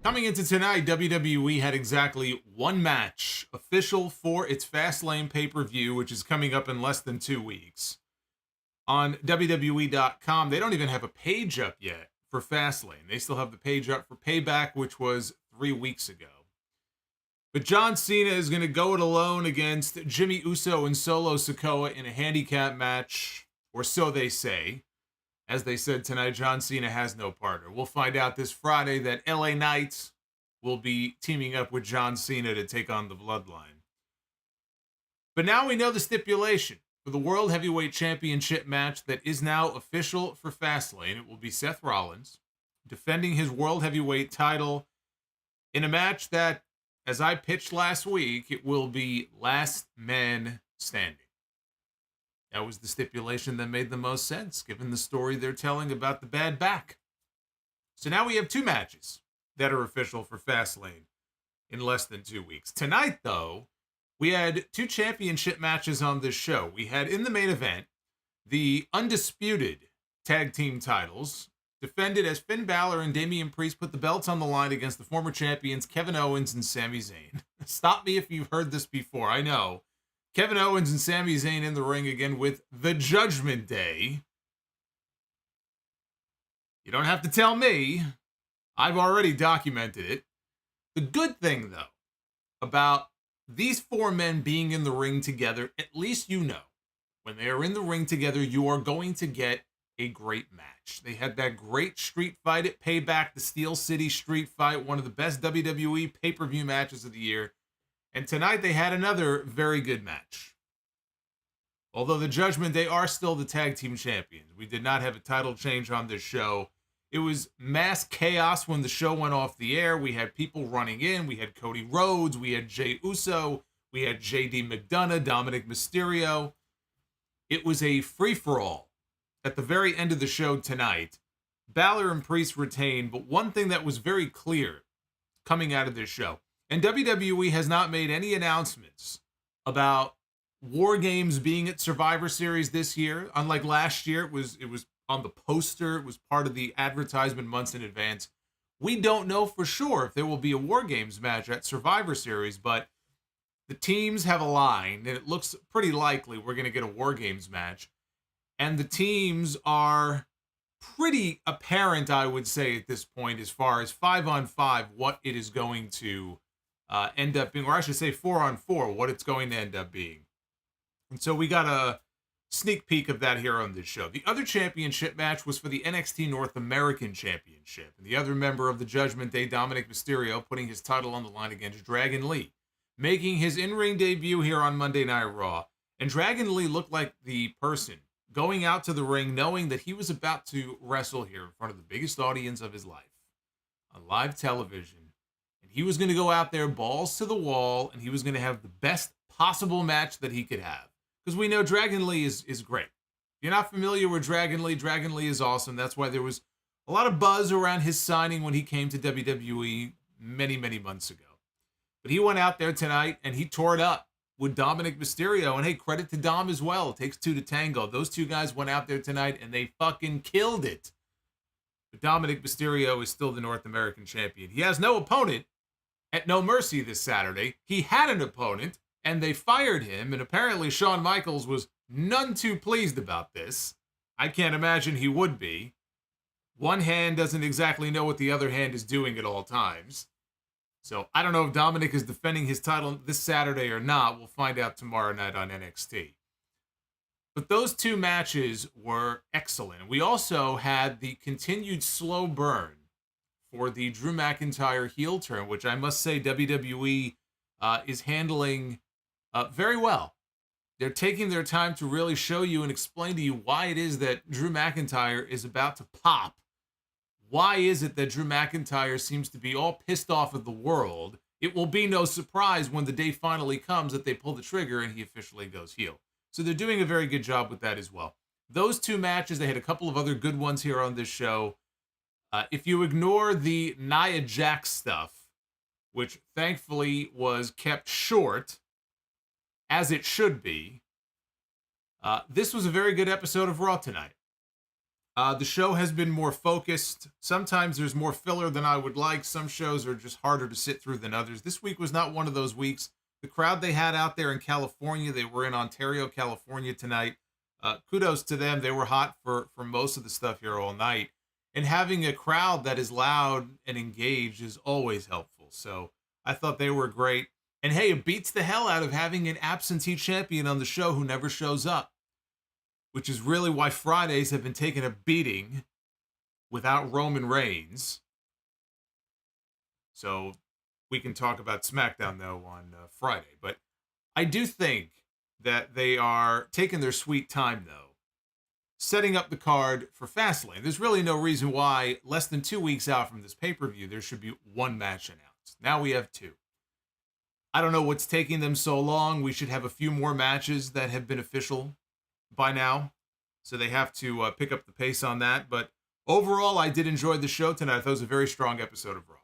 Coming into tonight, WWE had exactly one match official for its Fastlane pay-per-view, which is coming up in less than 2 weeks. On WWE.com, they don't even have a page up yet for Fastlane. They still have the page up for Payback, which was 3 weeks ago. But John Cena is going to go it alone against Jimmy Uso and Solo Sikoa in a handicap match, or so they say. As they said tonight, John Cena has no partner. We'll find out this Friday that LA Knight will be teaming up with John Cena to take on the Bloodline. But now we know the stipulation for the World Heavyweight Championship match that is now official for Fastlane. It will be Seth Rollins defending his World Heavyweight title in a match that, as I pitched last week, it will be last man standing. That was the stipulation that made the most sense, given the story they're telling about the bad back. So now we have 2 matches that are official for Fastlane in less than 2 weeks. Tonight, though, we had 2 championship matches on this show. We had, in the main event, the undisputed tag team titles, defended as Finn Balor and Damian Priest put the belts on the line against the former champions Kevin Owens and Sami Zayn. Stop me if you've heard this before, I know. Kevin Owens and Sami Zayn in the ring again with the Judgment Day. You don't have to tell me. I've already documented it. The good thing, though, about these 4 men being in the ring together, at least you know, when they are in the ring together, you are going to get a great match. They had that great street fight at Payback, the Steel City Street Fight, one of the best WWE pay-per-view matches of the year. And tonight they had another very good match. Although the Judgment Day are still the tag team champions. We did not have a title change on this show. It was mass chaos when the show went off the air. We had people running in. We had Cody Rhodes. We had Jey Uso. We had JD McDonough, Dominik Mysterio. It was a free-for-all. At the very end of the show tonight, Balor and Priest retained, but one thing that was very clear coming out of this show, and WWE has not made any announcements about War Games being at Survivor Series this year. Unlike last year, it was on the poster. It was part of the advertisement months in advance. We don't know for sure if there will be a War Games match at Survivor Series, but the teams have aligned, and it looks pretty likely we're going to get a War Games match. And the teams are pretty apparent, I would say, at this point, as far as 5-on-5, what it is going to end up being, or I should say 4-on-4, what it's going to end up being. And so we got a sneak peek of that here on this show. The other championship match was for the NXT North American Championship. And the other member of the Judgment Day, Dominik Mysterio, putting his title on the line against Dragon Lee, making his in-ring debut here on Monday Night Raw. And Dragon Lee looked like the person going out to the ring knowing that he was about to wrestle here in front of the biggest audience of his life on live television. And he was going to go out there balls to the wall, and he was going to have the best possible match that he could have. Because we know Dragon Lee is great. If you're not familiar with Dragon Lee is awesome. That's why there was a lot of buzz around his signing when he came to WWE many, many months ago. But he went out there tonight, and he tore it up with Dominik Mysterio. And hey, credit to Dom as well. It takes 2 to tango. Those 2 guys went out there tonight, and they fucking killed it. But Dominik Mysterio is still the North American champion. He has no opponent at No Mercy this Saturday. He had an opponent, and they fired him, and apparently Shawn Michaels was none too pleased about this. I can't imagine he would be. One hand doesn't exactly know what the other hand is doing at all times. So I don't know if Dominik is defending his title this Saturday or not. We'll find out tomorrow night on NXT. But those 2 matches were excellent. We also had the continued slow burn for the Drew McIntyre heel turn, which I must say WWE is handling very well. They're taking their time to really show you and explain to you why it is that Drew McIntyre is about to pop. Why is it that Drew McIntyre seems to be all pissed off at the world? It will be no surprise when the day finally comes that they pull the trigger and he officially goes heel. So they're doing a very good job with that as well. Those 2 matches, they had a couple of other good ones here on this show. If you ignore the Nia Jax stuff, which thankfully was kept short, as it should be, this was a very good episode of Raw tonight. The show has been more focused. Sometimes there's more filler than I would like. Some shows are just harder to sit through than others. This week was not one of those weeks. The crowd they had out there in California, they were in Ontario, California tonight. Kudos to them. They were hot for most of the stuff here all night. And having a crowd that is loud and engaged is always helpful. So I thought they were great. And hey, it beats the hell out of having an absentee champion on the show who never shows up, which is really why Fridays have been taking a beating without Roman Reigns. So we can talk about SmackDown, though, on Friday. But I do think that they are taking their sweet time, though, setting up the card for Fastlane. There's really no reason why, less than 2 weeks out from this pay-per-view, there should be one match announced. Now we have two. I don't know what's taking them so long. We should have a few more matches that have been official by now, so they have to pick up the pace on that. But overall, I did enjoy the show tonight. I thought it was a very strong episode of Raw.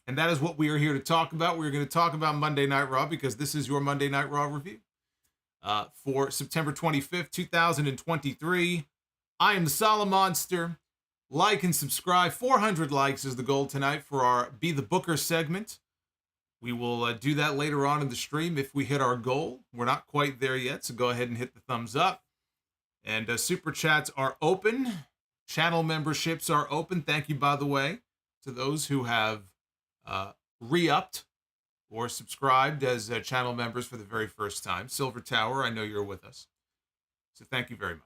And that is what we are here to talk about. We're going to talk about Monday Night Raw because this is your Monday Night Raw review for September 25th, 2023. I am the Solomonster. Like and subscribe. 400 likes is the goal tonight for our Be the Booker segment. We will do that later on in the stream if we hit our goal. We're not quite there yet, so go ahead and hit the thumbs up. And Super Chats are open. Channel memberships are open. Thank you, by the way, to those who have re-upped or subscribed as channel members for the very first time. Silver Tower, I know you're with us. So thank you very much.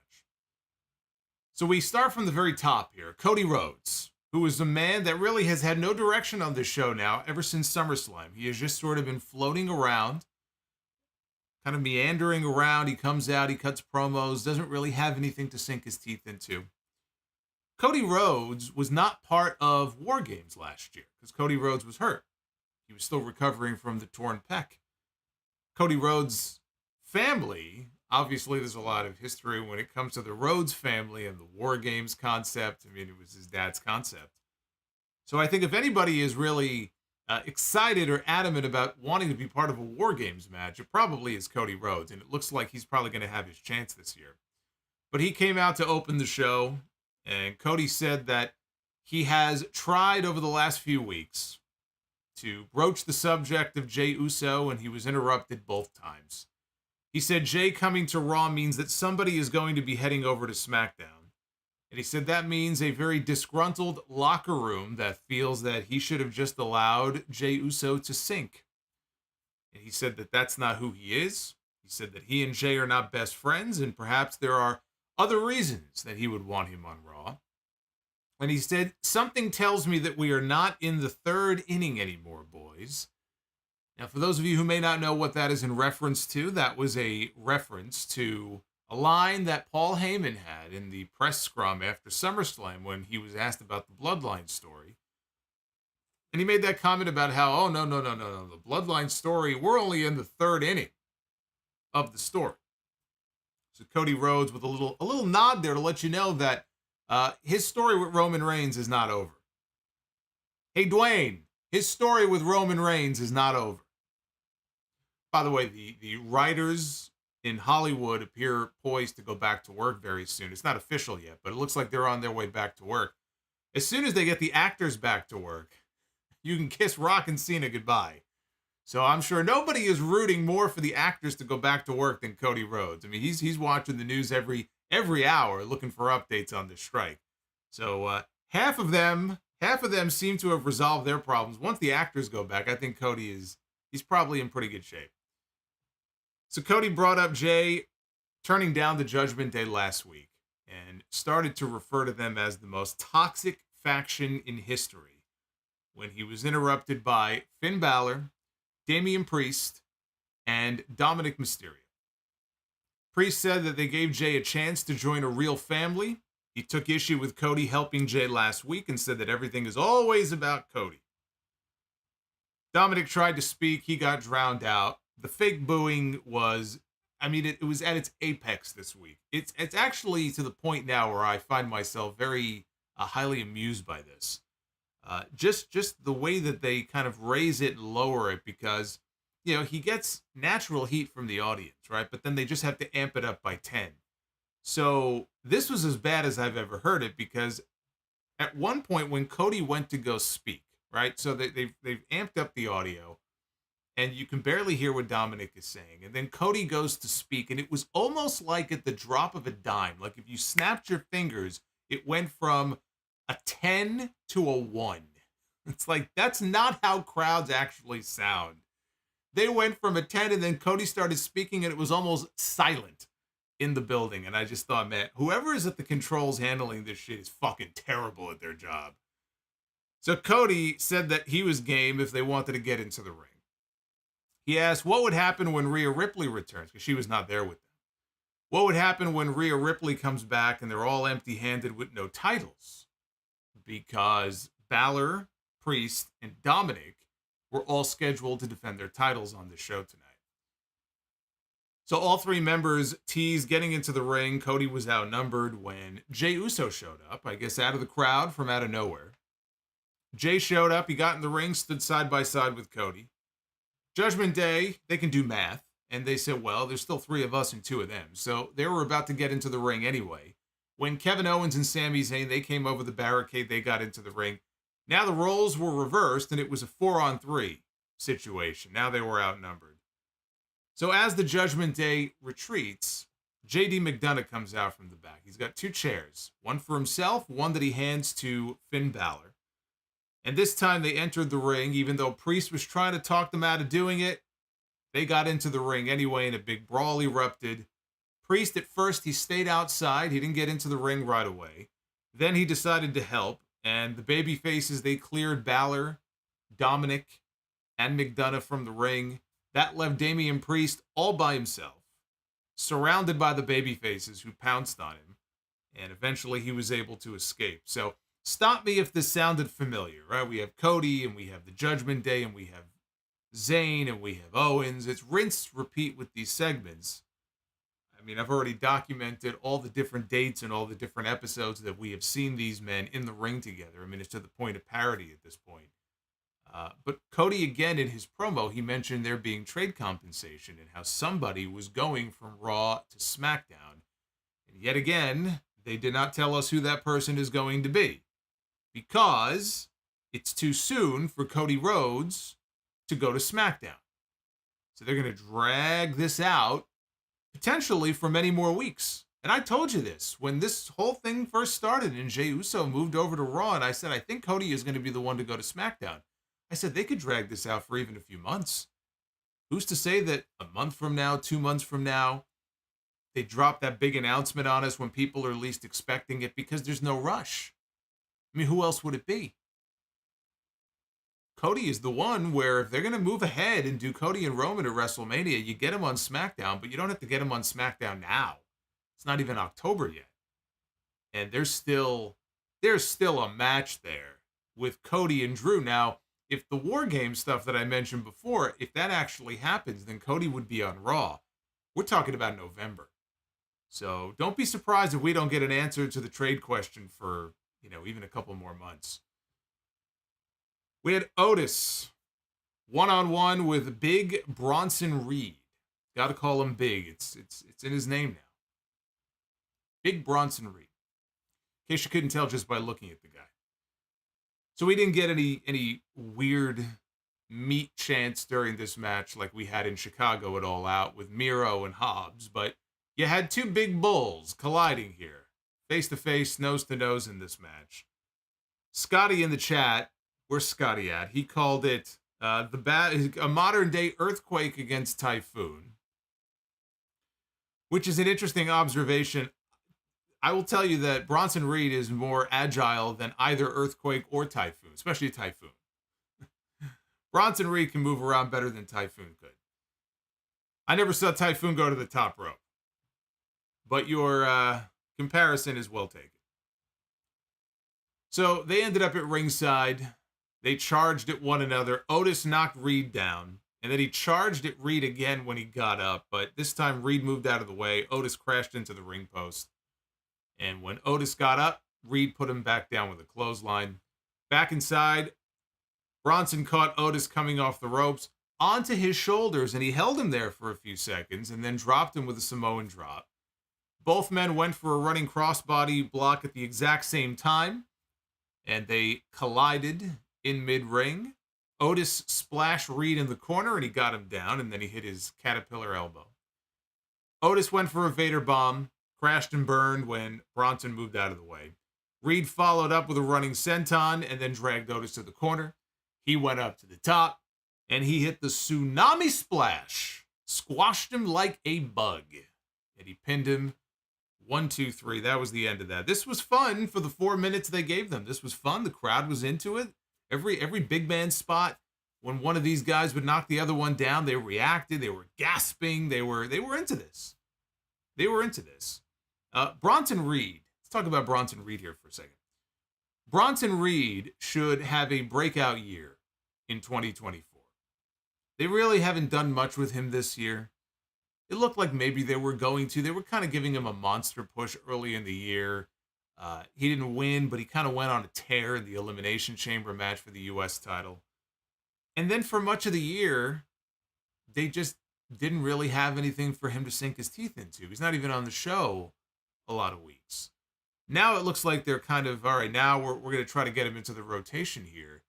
So we start from the very top here. Cody Rhodes, who is a man that really has had no direction on this show now ever since SummerSlam. He has just sort of been floating around, kind of meandering around. He comes out, he cuts promos, doesn't really have anything to sink his teeth into. Cody Rhodes was not part of War Games last year because Cody Rhodes was hurt. He was still recovering from the torn pec. Cody Rhodes' family, obviously there's a lot of history when it comes to the Rhodes family and the War Games concept. I mean, it was his dad's concept. So I think if anybody is really excited or adamant about wanting to be part of a War Games match, it probably is Cody Rhodes, and it looks like he's probably going to have his chance this year. But he came out to open the show, and Cody said that he has tried over the last few weeks to broach the subject of Jey Uso, and he was interrupted both times. He said Jey coming to Raw means that somebody is going to be heading over to SmackDown. And he said that means a very disgruntled locker room that feels that he should have just allowed Jey Uso to sink. And he said that that's not who he is. He said that he and Jey are not best friends, and perhaps there are other reasons that he would want him on Raw. And he said, something tells me that we are not in the third inning anymore, boys. Now, for those of you who may not know what that is in reference to, that was a reference to a line that Paul Heyman had in the press scrum after SummerSlam when he was asked about the Bloodline story. And he made that comment about how, oh, no, the Bloodline story, we're only in the third inning of the story. So Cody Rhodes with a little nod there to let you know that his story with Roman Reigns is not over. Hey, Dwayne, his story with Roman Reigns is not over. By the way, the writers in Hollywood appear poised to go back to work very soon. It's not official yet, but it looks like they're on their way back to work. As soon as they get the actors back to work, you can kiss Rock and Cena goodbye. So I'm sure nobody is rooting more for the actors to go back to work than Cody Rhodes. I mean, he's watching the news every hour looking for updates on this strike. So half of them seem to have resolved their problems. Once the actors go back, I think Cody he's probably in pretty good shape. So Cody brought up Jey turning down the Judgment Day last week and started to refer to them as the most toxic faction in history when he was interrupted by Finn Balor, Damian Priest, and Dominik Mysterio. Priest said that they gave Jey a chance to join a real family. He took issue with Cody helping Jey last week and said that everything is always about Cody. Dominik tried to speak. He got drowned out. The fake booing was, it was at its apex this week. It's actually to the point now where I find myself very highly amused by this. Just the way that they kind of raise it and lower it because, he gets natural heat from the audience, right? But then they just have to amp it up by 10. So this was as bad as I've ever heard it, because at one point when Cody went to go speak, right? So they've amped up the audio, and you can barely hear what Dominik is saying. And then Cody goes to speak, and it was almost like at the drop of a dime. Like if you snapped your fingers, it went from a 10 to a 1. It's like, that's not how crowds actually sound. They went from a 10, and then Cody started speaking, and it was almost silent in the building. And I just thought, man, whoever is at the controls handling this shit is fucking terrible at their job. So Cody said that he was game if they wanted to get into the ring. He asked what would happen when Rhea Ripley returns, because she was not there with them. What would happen when Rhea Ripley comes back and they're all empty-handed with no titles? Because Balor, Priest, and Dominik were all scheduled to defend their titles on the show tonight. So all three members teased getting into the ring. Cody was outnumbered when Jey Uso showed up, I guess out of the crowd from out of nowhere. Jey showed up, he got in the ring, stood side by side with Cody. Judgment Day, they can do math, and they said, well, there's still 3 of us and 2 of them. So they were about to get into the ring anyway. When Kevin Owens and Sami Zayn, they came over the barricade, they got into the ring. Now the roles were reversed, and it was a 4-on-3 situation. Now they were outnumbered. So as the Judgment Day retreats, JD McDonough comes out from the back. He's got 2 chairs, one for himself, one that he hands to Finn Balor. And this time they entered the ring, even though Priest was trying to talk them out of doing it. They got into the ring anyway, and a big brawl erupted. Priest, at first, he stayed outside. He didn't get into the ring right away. Then he decided to help, and the baby faces, they cleared Balor, Dominik, and McDonough from the ring. That left Damian Priest all by himself, surrounded by the baby faces who pounced on him, and eventually he was able to escape. So stop me if this sounded familiar, right? We have Cody, and we have the Judgment Day, and we have Zayn, and we have Owens. It's rinse, repeat with these segments. I mean, I've already documented all the different dates and all the different episodes that we have seen these men in the ring together. I mean, it's to the point of parody at this point. But Cody, again, in his promo, he mentioned there being trade compensation and how somebody was going from Raw to SmackDown. And yet again, they did not tell us who that person is going to be, because it's too soon for Cody Rhodes to go to SmackDown. So they're going to drag this out potentially for many more weeks. And I told you this when this whole thing first started and Jey Uso moved over to Raw, and I said, I think Cody is going to be the one to go to SmackDown. I said, they could drag this out for even a few months. Who's to say that a month from now, 2 months from now, they drop that big announcement on us when people are least expecting it, because there's no rush. I mean, who else would it be? Cody is the one where if they're going to move ahead and do Cody and Roman at WrestleMania, you get him on SmackDown, but you don't have to get him on SmackDown now. It's not even October yet. And there's still a match there with Cody and Drew. Now, if the War Games stuff that I mentioned before, if that actually happens, then Cody would be on Raw. We're talking about November. So don't be surprised if we don't get an answer to the trade question for, even a couple more months. We had Otis one-on-one with Big Bronson Reed. Got to call him Big. It's in his name now. Big Bronson Reed. In case you couldn't tell just by looking at the guy. So we didn't get any weird meat chants during this match like we had in Chicago at All Out with Miro and Hobbs, but you had 2 big bulls colliding here, face-to-face, nose-to-nose in this match. Scotty in the chat, where's Scotty at? He called it a modern-day earthquake against typhoon, which is an interesting observation. I will tell you that Bronson Reed is more agile than either earthquake or typhoon, especially typhoon. Bronson Reed can move around better than Typhoon could. I never saw Typhoon go to the top rope, but your comparison is well taken. So they ended up at ringside. They charged at one another. Otis knocked Reed down, and then he charged at Reed again when he got up, but this time Reed moved out of the way. Otis crashed into the ring post. And when Otis got up, Reed put him back down with a clothesline. Back inside, Bronson caught Otis coming off the ropes onto his shoulders, and he held him there for a few seconds and then dropped him with a Samoan drop. Both men went for a running crossbody block at the exact same time, and they collided in mid-ring. Otis splashed Reed in the corner, and he got him down, and then he hit his caterpillar elbow. Otis went for a Vader bomb, crashed and burned when Bronson moved out of the way. Reed followed up with a running senton and then dragged Otis to the corner. He went up to the top, and he hit the tsunami splash, squashed him like a bug, and he pinned him. 1, 2, 3. That was the end of that. This was fun for the 4 minutes they gave them. This was fun. The crowd was into it. Every big man spot, when one of these guys would knock the other one down, they reacted. They were gasping. They were into this. They were into this. Bronson Reed. Let's talk about Bronson Reed here for a second. Bronson Reed should have a breakout year in 2024. They really haven't done much with him this year. It looked like maybe they were going to. They were kind of giving him a monster push early in the year. He didn't win, but he kind of went on a tear in the Elimination Chamber match for the U.S. title. And then for much of the year, they just didn't really have anything for him to sink his teeth into. He's not even on the show a lot of weeks. Now it looks like they're kind of, all right, now we're going to try to get him into the rotation here.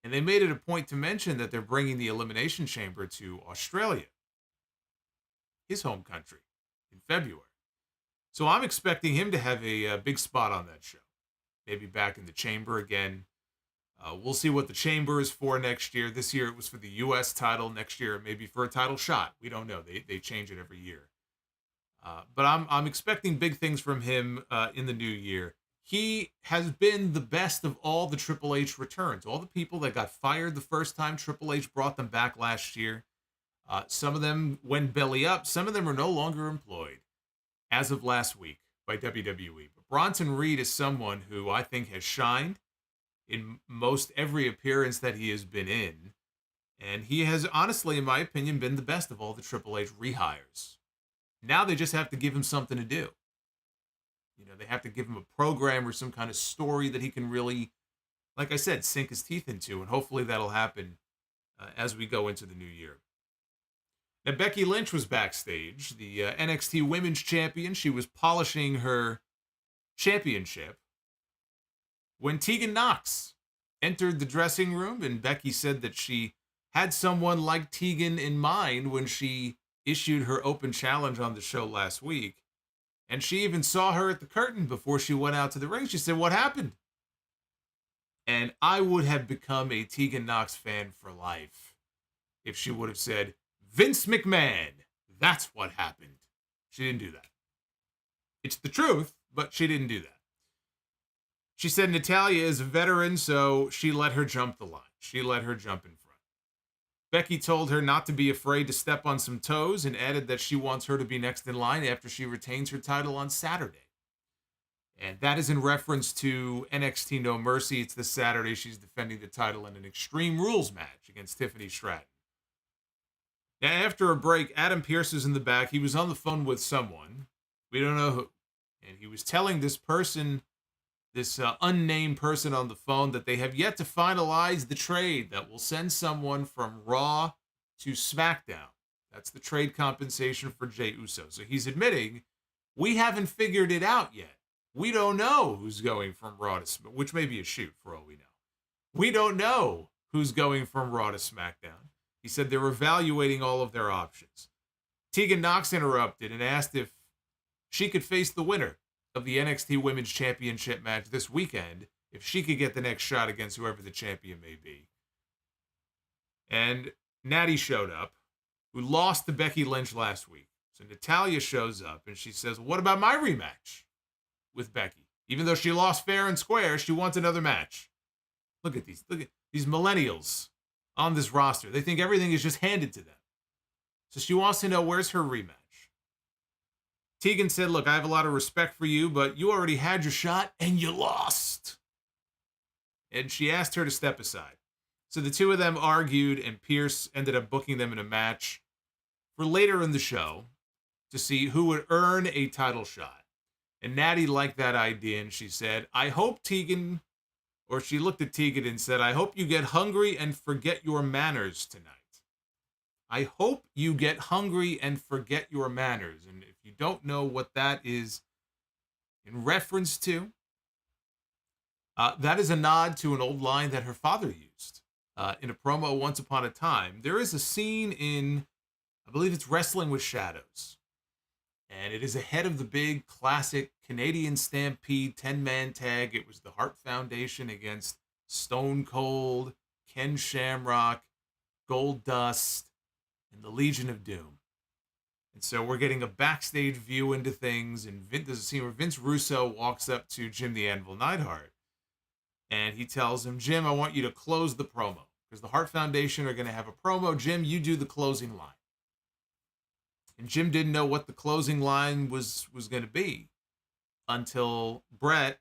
And they made it a point to mention that they're bringing the Elimination Chamber to Australia, his home country, in February. So I'm expecting him to have a big spot on that show. Maybe back in the Chamber again. We'll see what the Chamber is for next year. This year it was for the U.S. title. Next year it may be for a title shot. We don't know. They change it every year. But I'm expecting big things from him in the new year. He has been the best of all the Triple H returns. All the people that got fired the first time Triple H brought them back last year. Some of them went belly up. Some of them are no longer employed as of last week by WWE. But Bronson Reed is someone who I think has shined in most every appearance that he has been in. And he has honestly, in my opinion, been the best of all the Triple H rehires. Now they just have to give him something to do. You know, they have to give him a program or some kind of story that he can really, like I said, sink his teeth into. And hopefully that'll happen as we go into the new year. Now, Becky Lynch was backstage, the NXT Women's Champion. She was polishing her championship when Tegan Nox entered the dressing room, and Becky said that she had someone like Tegan in mind when she issued her open challenge on the show last week. And she even saw her at the curtain before she went out to the ring. She said, "What happened?" And I would have become a Tegan Nox fan for life if she would have said, "Vince McMahon, that's what happened." She didn't do that. It's the truth, but she didn't do that. She said Natalya is a veteran, so she let her jump the line. She let her jump in front. Becky told her not to be afraid to step on some toes and added that she wants her to be next in line after she retains her title on Saturday. And that is in reference to NXT No Mercy. It's this Saturday. She's defending the title in an Extreme Rules match against Tiffany Stratton. Now, after a break, Adam Pearce is in the back. He was on the phone with someone. We don't know who. And he was telling this person, this unnamed person on the phone, that they have yet to finalize the trade that will send someone from Raw to SmackDown. That's the trade compensation for Jey Uso. So he's admitting, we haven't figured it out yet. We don't know who's going from Raw to SmackDown, which may be a shoot for all we know. We don't know who's going from Raw to SmackDown. He said they're evaluating all of their options. Tegan Nox interrupted and asked if she could face the winner of the NXT Women's Championship match this weekend, if she could get the next shot against whoever the champion may be. And Natty showed up, who lost to Becky Lynch last week. So Natalya shows up and she says, "What about my rematch with Becky? Even though she lost fair and square, she wants another match." Look at these millennials on this roster. They think everything is just handed to them. So she wants to know, where's her rematch? Tegan said, "Look, I have a lot of respect for you, but you already had your shot and you lost." And she asked her to step aside. So the two of them argued, and Pearce ended up booking them in a match for later in the show to see who would earn a title shot. And Natty liked that idea, and she said, "I hope Tegan," or she looked at Tegan and said, "I hope you get hungry and forget your manners tonight." I hope you get hungry and forget your manners. And if you don't know what that is in reference to, that is a nod to an old line that her father used in a promo once upon a time. There is a scene in, I believe it's Wrestling with Shadows. And it is ahead of the big classic Canadian Stampede 10-man tag. It was the Hart Foundation against Stone Cold, Ken Shamrock, Goldust, and the Legion of Doom. And so we're getting a backstage view into things. And there's a scene where Vince Russo walks up to Jim the Anvil Neidhart. And he tells him, Jim, I want you to close the promo. Because the Hart Foundation are going to have a promo. Jim, you do the closing line. And Jim didn't know what the closing line was going to be until Brett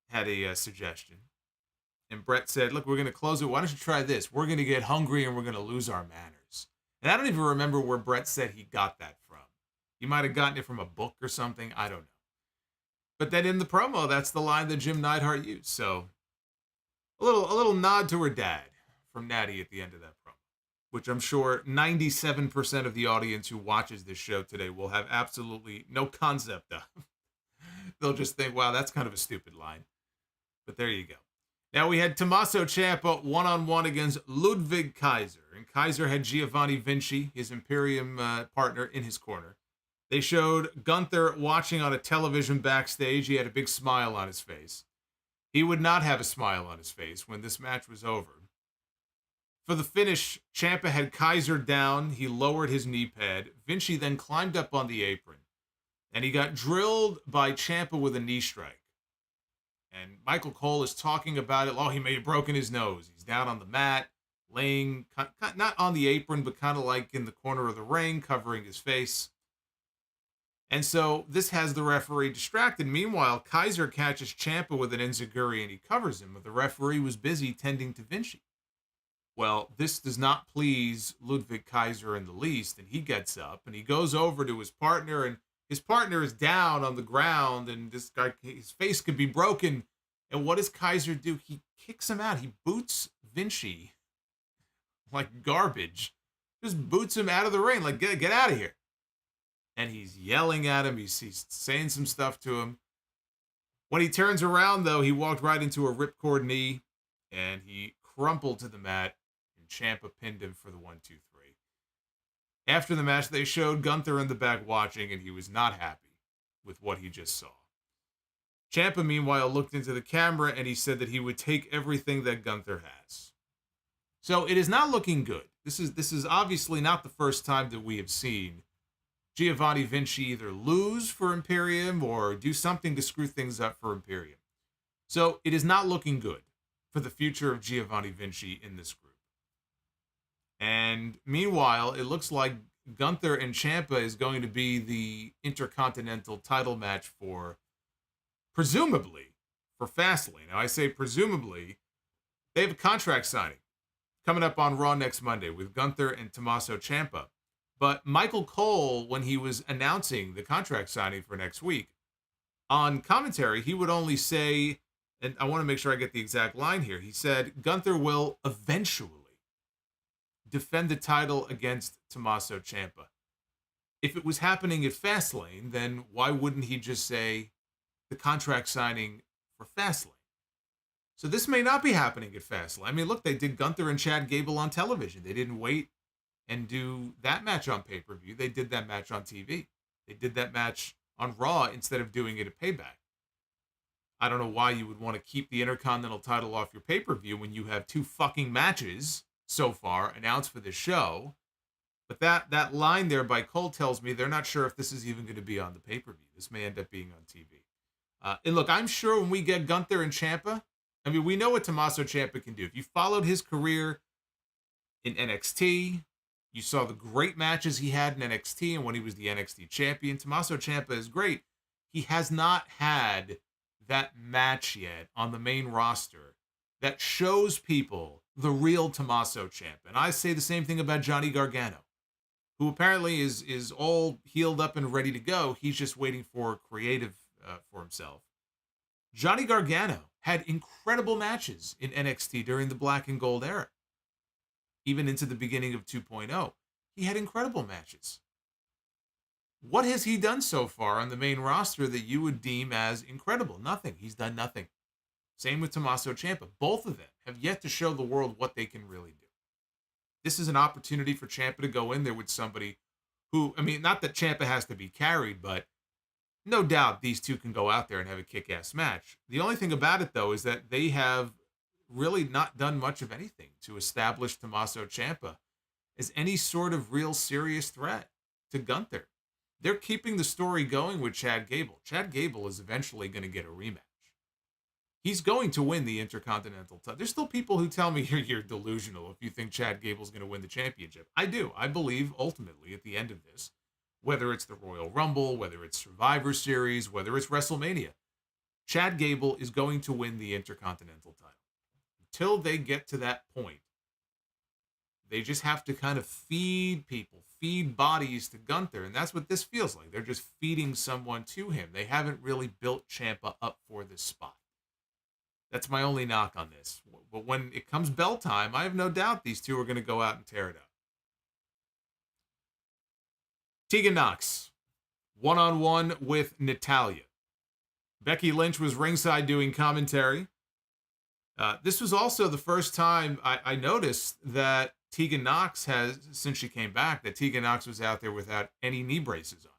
had a suggestion. And Brett said, look, we're going to close it. Why don't you try this? We're going to get hungry and we're going to lose our manners. And I don't even remember where Brett said he got that from. He might have gotten it from a book or something. I don't know. But then in the promo, that's the line that Jim Neidhart used. So a little nod to her dad from Natty at the end of that promo, which I'm sure 97% of the audience who watches this show today will have absolutely no concept of. They'll just think, wow, that's kind of a stupid line. But there you go. Now we had Tommaso Ciampa one-on-one against Ludwig Kaiser. And Kaiser had Giovanni Vinci, his Imperium partner, in his corner. They showed Gunther watching on a television backstage. He had a big smile on his face. He would not have a smile on his face when this match was over. For the finish, Ciampa had Kaiser down. He lowered his knee pad. Vinci then climbed up on the apron. And he got drilled by Ciampa with a knee strike. And Michael Cole is talking about it. Oh, he may have broken his nose. He's down on the mat, laying, not on the apron, but kind of like in the corner of the ring, covering his face. And so this has the referee distracted. Meanwhile, Kaiser catches Ciampa with an enziguri and he covers him, but the referee was busy tending to Vinci. Well, this does not please Ludwig Kaiser in the least, and he gets up and he goes over to his partner, and his partner is down on the ground, and this guy, his face could be broken. And what does Kaiser do? He kicks him out. He boots Vinci like garbage. Just boots him out of the ring, like, get out of here. And he's yelling at him. He's saying some stuff to him. When he turns around, though, he walked right into a ripcord knee, and he crumpled to the mat, and Ciampa pinned him for the 1-2-3. After the match, they showed Gunther in the back watching, and he was not happy with what he just saw. Ciampa, meanwhile, looked into the camera, and he said that he would take everything that Gunther has. So it is not looking good. This is obviously not the first time that we have seen Giovanni Vinci either lose for Imperium or do something to screw things up for Imperium. So it is not looking good for the future of Giovanni Vinci in this group. And meanwhile, it looks like Gunther and Ciampa is going to be the Intercontinental title match for, presumably, for Fastlane. Now, I say presumably, they have a contract signing coming up on Raw next Monday with Gunther and Tommaso Ciampa. But Michael Cole, when he was announcing the contract signing for next week, on commentary, he would only say, and I want to make sure I get the exact line here, he said, Gunther will eventually defend the title against Tommaso Ciampa. If it was happening at Fastlane, then why wouldn't he just say the contract signing for Fastlane? So this may not be happening at Fastlane. I mean, look, they did Gunther and Chad Gable on television. They didn't wait and do that match on pay-per-view. They did that match on TV. They did that match on Raw instead of doing it at Payback. I don't know why you would want to keep the Intercontinental title off your pay-per-view when you have 2 fucking matches so far announced for this show. But that line there by Cole tells me they're not sure if this is even going to be on the pay-per-view. This may end up being on TV. And look, I'm sure when we get Gunther and Ciampa, I mean, we know what Tommaso Ciampa can do. If you followed his career in NXT, you saw the great matches he had in NXT and when he was the NXT champion. Tommaso Ciampa is great. He has not had that match yet on the main roster that shows people the real Tommaso Ciampa. And I say the same thing about Johnny Gargano, who apparently is all healed up and ready to go. He's just waiting for creative for himself. Johnny Gargano had incredible matches in NXT during the Black and Gold era, even into the beginning of 2.0. he had incredible matches. What has he done so far on the main roster that you would deem as incredible? Nothing. He's done nothing. Same with Tommaso Ciampa. Both of them have yet to show the world what they can really do. This is an opportunity for Ciampa to go in there with somebody who, I mean, not that Ciampa has to be carried, but no doubt these two can go out there and have a kick-ass match. The only thing about it, though, is that they have really not done much of anything to establish Tommaso Ciampa as any sort of real serious threat to Gunther. They're keeping the story going with Chad Gable. Chad Gable is eventually going to get a rematch. He's going to win the Intercontinental title. There's still people who tell me you're delusional if you think Chad Gable's going to win the championship. I do. I believe ultimately at the end of this, whether it's the Royal Rumble, whether it's Survivor Series, whether it's WrestleMania, Chad Gable is going to win the Intercontinental title. Until they get to that point, they just have to kind of feed people, feed bodies to Gunther, and that's what this feels like. They're just feeding someone to him. They haven't really built Ciampa up for this spot. That's my only knock on this. But when it comes bell time, I have no doubt these two are going to go out and tear it up. Tegan Nox, one-on-one with Natalya. Becky Lynch was ringside doing commentary. This was also the first time I noticed that Tegan Nox has, since she came back, that Tegan Nox was out there without any knee braces on.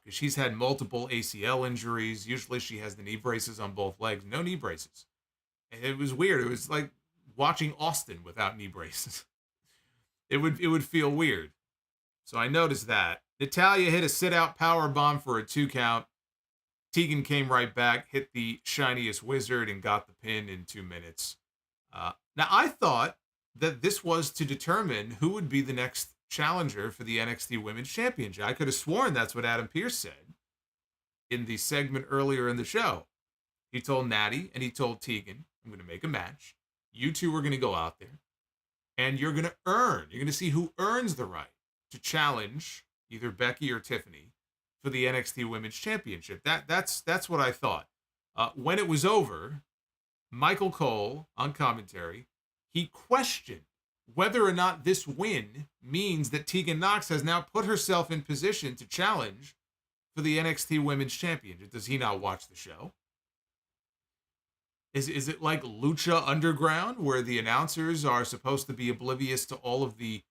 Because she's had multiple ACL injuries. Usually she has the knee braces on both legs. No knee braces. And it was weird. It was like watching Austin without knee braces. It would feel weird. So I noticed that. Natalya hit a sit-out power bomb for a 2 count. Tegan came right back, hit the shiniest wizard, and got the pin in 2 minutes. Now, I thought that this was to determine who would be the next challenger for the NXT Women's Championship. I could have sworn that's what Adam Pearce said in the segment earlier in the show. He told Natty and he told Tegan, I'm going to make a match. You two are going to go out there, and you're going to earn. You're going to see who earns the right to challenge either Becky or Tiffany for the NXT Women's Championship. That's what I thought. When it was over, Michael Cole, on commentary, he questioned whether or not this win means that Tegan Nox has now put herself in position to challenge for the NXT Women's Championship. Does he not watch the show? Is it like Lucha Underground, where the announcers are supposed to be oblivious to all of the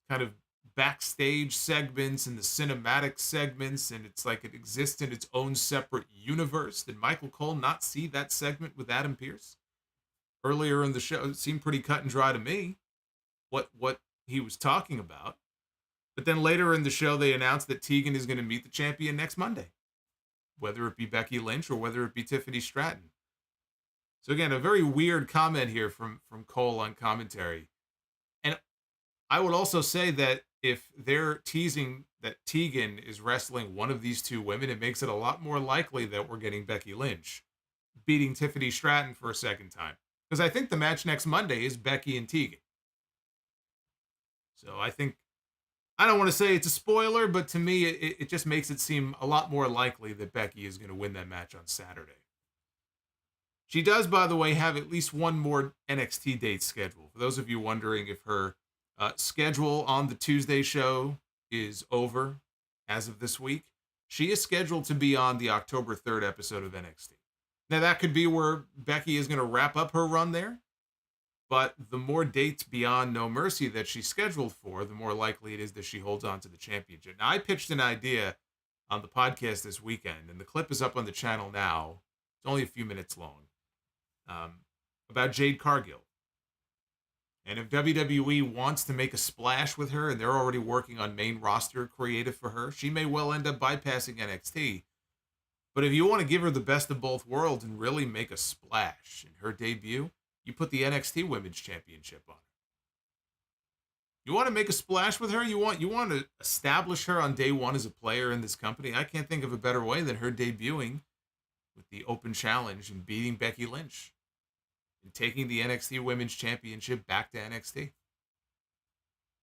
kind of backstage segments and the cinematic segments, and it's like it exists in its own separate universe? Did Michael Cole not see that segment with Adam Pearce earlier in the show? It seemed pretty cut and dry to me what he was talking about. But then later in the show, they announced that Tegan is going to meet the champion next Monday, whether it be Becky Lynch or whether it be Tiffany Stratton. So again, a very weird comment here from Cole on commentary. And I would also say that if they're teasing that Tegan is wrestling one of these two women, it makes it a lot more likely that we're getting Becky Lynch beating Tiffany Stratton for a second time. Because I think the match next Monday is Becky and Tegan. So I think, I don't want to say it's a spoiler, but to me, it just makes it seem a lot more likely that Becky is going to win that match on Saturday. She does, by the way, have at least one more NXT date scheduled. For those of you wondering if her schedule on the Tuesday show is over as of this week, she is scheduled to be on the October 3rd episode of NXT. Now, that could be where Becky is going to wrap up her run there, but the more dates beyond No Mercy that she's scheduled for, the more likely it is that she holds on to the championship. Now, I pitched an idea on the podcast this weekend, and the clip is up on the channel now. It's only a few minutes long, about Jade Cargill. And if WWE wants to make a splash with her, and they're already working on main roster creative for her, she may well end up bypassing NXT. But if you want to give her the best of both worlds and really make a splash in her debut, you put the NXT Women's Championship on her. You want to make a splash with her? You want to establish her on day one as a player in this company? I can't think of a better way than her debuting with the open challenge and beating Becky Lynch and taking the NXT Women's Championship back to NXT. You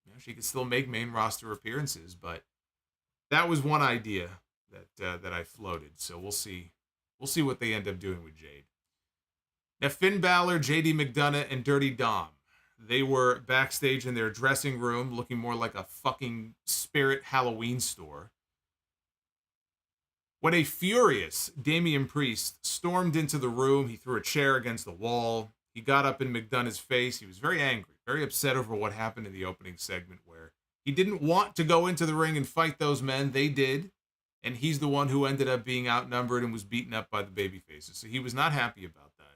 know, she could still make main roster appearances, but that was one idea that I floated. So we'll see what they end up doing with Jade. Now, Finn Balor, JD McDonough, and Dirty Dom. They were backstage in their dressing room looking more like a fucking Spirit Halloween store when a furious Damian Priest stormed into the room. He threw a chair against the wall. He got up in McDonough's face. He was very angry, very upset over what happened in the opening segment where he didn't want to go into the ring and fight those men. They did. And he's the one who ended up being outnumbered and was beaten up by the babyfaces. So he was not happy about that.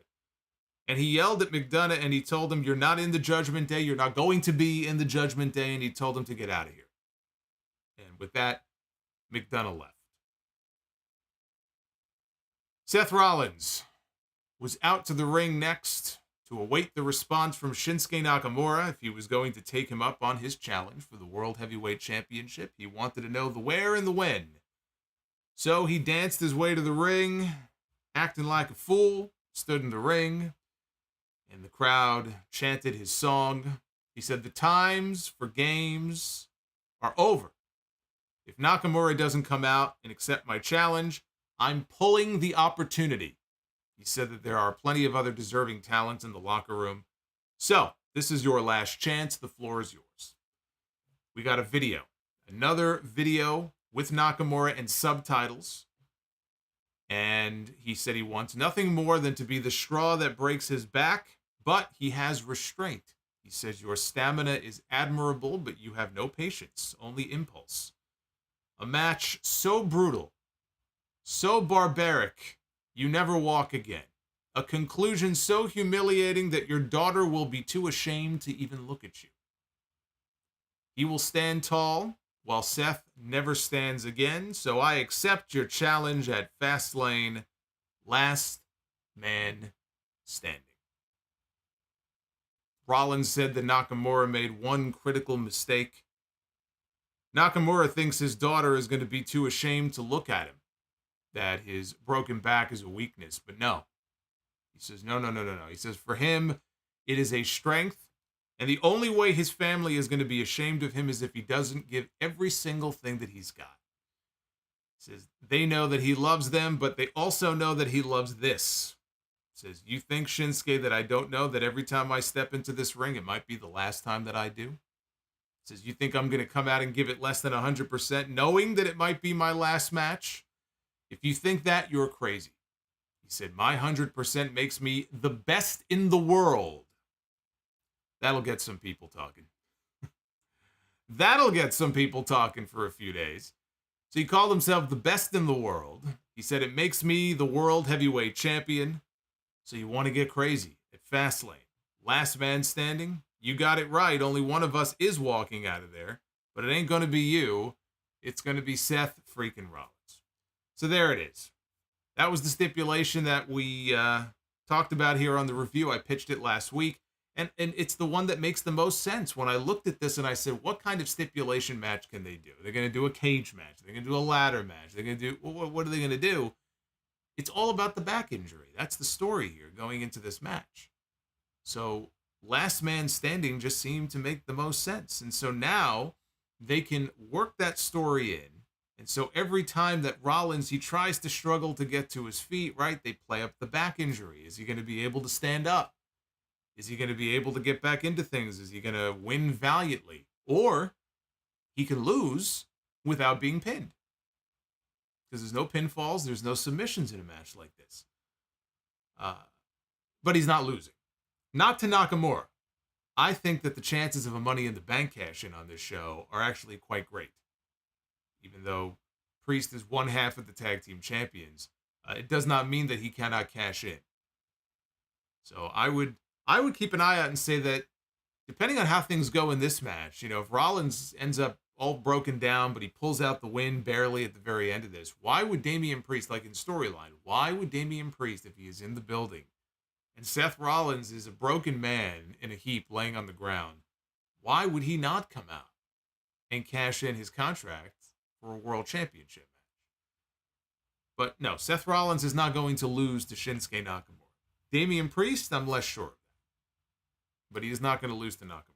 And he yelled at McDonough and he told him, "You're not in the Judgment Day. You're not going to be in the Judgment Day." And he told him to get out of here. And with that, McDonough left. Seth Rollins was out to the ring next to await the response from Shinsuke Nakamura if he was going to take him up on his challenge for the World Heavyweight Championship. He wanted to know the where and the when. So he danced his way to the ring, acting like a fool, stood in the ring, and the crowd chanted his song. He said, "The times for games are over. If Nakamura doesn't come out and accept my challenge, I'm pulling the opportunity." He said that there are plenty of other deserving talents in the locker room. So, this is your last chance. The floor is yours. We got a video. Another video with Nakamura and subtitles. And he said he wants nothing more than to be the straw that breaks his back, but he has restraint. He says, "Your stamina is admirable, but you have no patience, only impulse. A match so brutal, so barbaric, you never walk again. A conclusion so humiliating that your daughter will be too ashamed to even look at you. He will stand tall, while Seth never stands again, so I accept your challenge at Fastlane, last man standing." Rollins said that Nakamura made one critical mistake. Nakamura thinks his daughter is going to be too ashamed to look at him, that his broken back is a weakness, but no. He says, no. He says, for him, it is a strength, and the only way his family is going to be ashamed of him is if he doesn't give every single thing that he's got. He says, they know that he loves them, but they also know that he loves this. He says, you think, Shinsuke, that I don't know that every time I step into this ring, it might be the last time that I do? He says, you think I'm going to come out and give it less than 100%, knowing that it might be my last match? If you think that, you're crazy. He said, my 100% makes me the best in the world. That'll get some people talking. That'll get some people talking for a few days. So he called himself the best in the world. He said, it makes me the world heavyweight champion. So you want to get crazy at Fastlane. Last man standing? You got it right. Only one of us is walking out of there. But it ain't going to be you. It's going to be Seth freaking Rollins. So there it is. That was the stipulation that we talked about here on the review. I pitched it last week. And it's the one that makes the most sense. When I looked at this and I said, what kind of stipulation match can they do? They're going to do a cage match. They're going to do a ladder match. They're going to do, what are they going to do? It's all about the back injury. That's the story here going into this match. So last man standing just seemed to make the most sense. And so now they can work that story in. And so every time that Rollins, he tries to struggle to get to his feet, right? They play up the back injury. Is he going to be able to stand up? Is he going to be able to get back into things? Is he going to win valiantly? Or he can lose without being pinned. Because there's no pinfalls, there's no submissions in a match like this. But he's not losing. Not to Nakamura. I think that the chances of a Money in the Bank cash-in on this show are actually quite great. Even though Priest is one half of the tag team champions, it does not mean that he cannot cash in. So I would keep an eye out and say that depending on how things go in this match, you know, if Rollins ends up all broken down, but he pulls out the win barely at the very end of this, why would Damian Priest, like in storyline, why would Damian Priest, if he is in the building, and Seth Rollins is a broken man in a heap laying on the ground, why would he not come out and cash in his contract for a world championship match? But no, Seth Rollins is not going to lose to Shinsuke Nakamura. Damian Priest, I'm less sure of that. But he is not going to lose to Nakamura.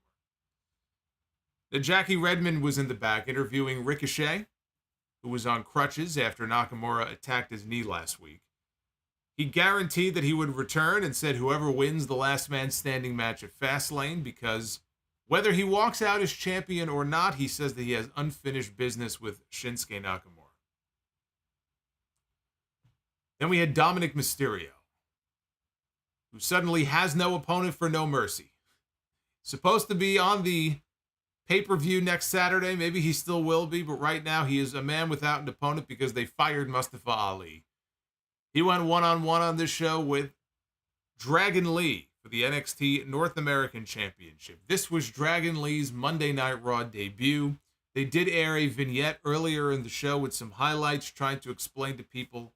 Now, Jackie Redmond was in the back interviewing Ricochet, who was on crutches after Nakamura attacked his knee last week. He guaranteed that he would return and said whoever wins the last man standing match at Fastlane, because whether he walks out as champion or not, he says that he has unfinished business with Shinsuke Nakamura. Then we had Dominik Mysterio, who suddenly has no opponent for No Mercy. Supposed to be on the pay-per-view next Saturday. Maybe he still will be, but right now he is a man without an opponent because they fired Mustafa Ali. He went one-on-one on this show with Dragon Lee for the NXT North American Championship. This was Dragon Lee's Monday Night Raw debut. They did air a vignette earlier in the show with some highlights trying to explain to people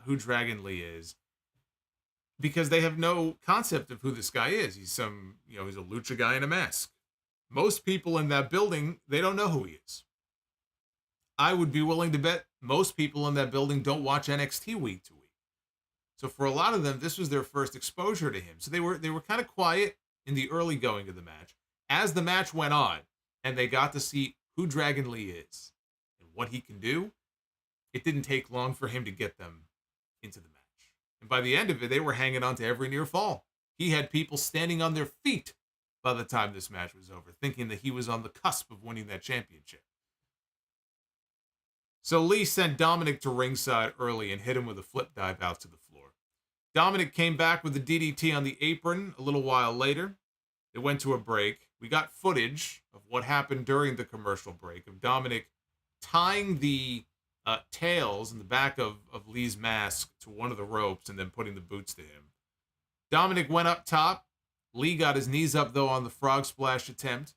who Dragon Lee is, because they have no concept of who this guy is. He's he's a lucha guy in a mask. Most people in that building, they don't know who he is. I would be willing to bet most people in that building don't watch NXT week to week. So for a lot of them, this was their first exposure to him. So they were kind of quiet in the early going of the match. As the match went on, and they got to see who Dragon Lee is and what he can do, it didn't take long for him to get them into the match. And by the end of it, they were hanging on to every near fall. He had people standing on their feet by the time this match was over, thinking that he was on the cusp of winning that championship. So Lee sent Dominik to ringside early and hit him with a flip dive out to the floor. Dominik came back with the DDT on the apron a little while later. They went to a break. We got footage of what happened during the commercial break of Dominik tying the tails in the back of Lee's mask to one of the ropes and then putting the boots to him. Dominik went up top. Lee got his knees up, though, on the frog splash attempt.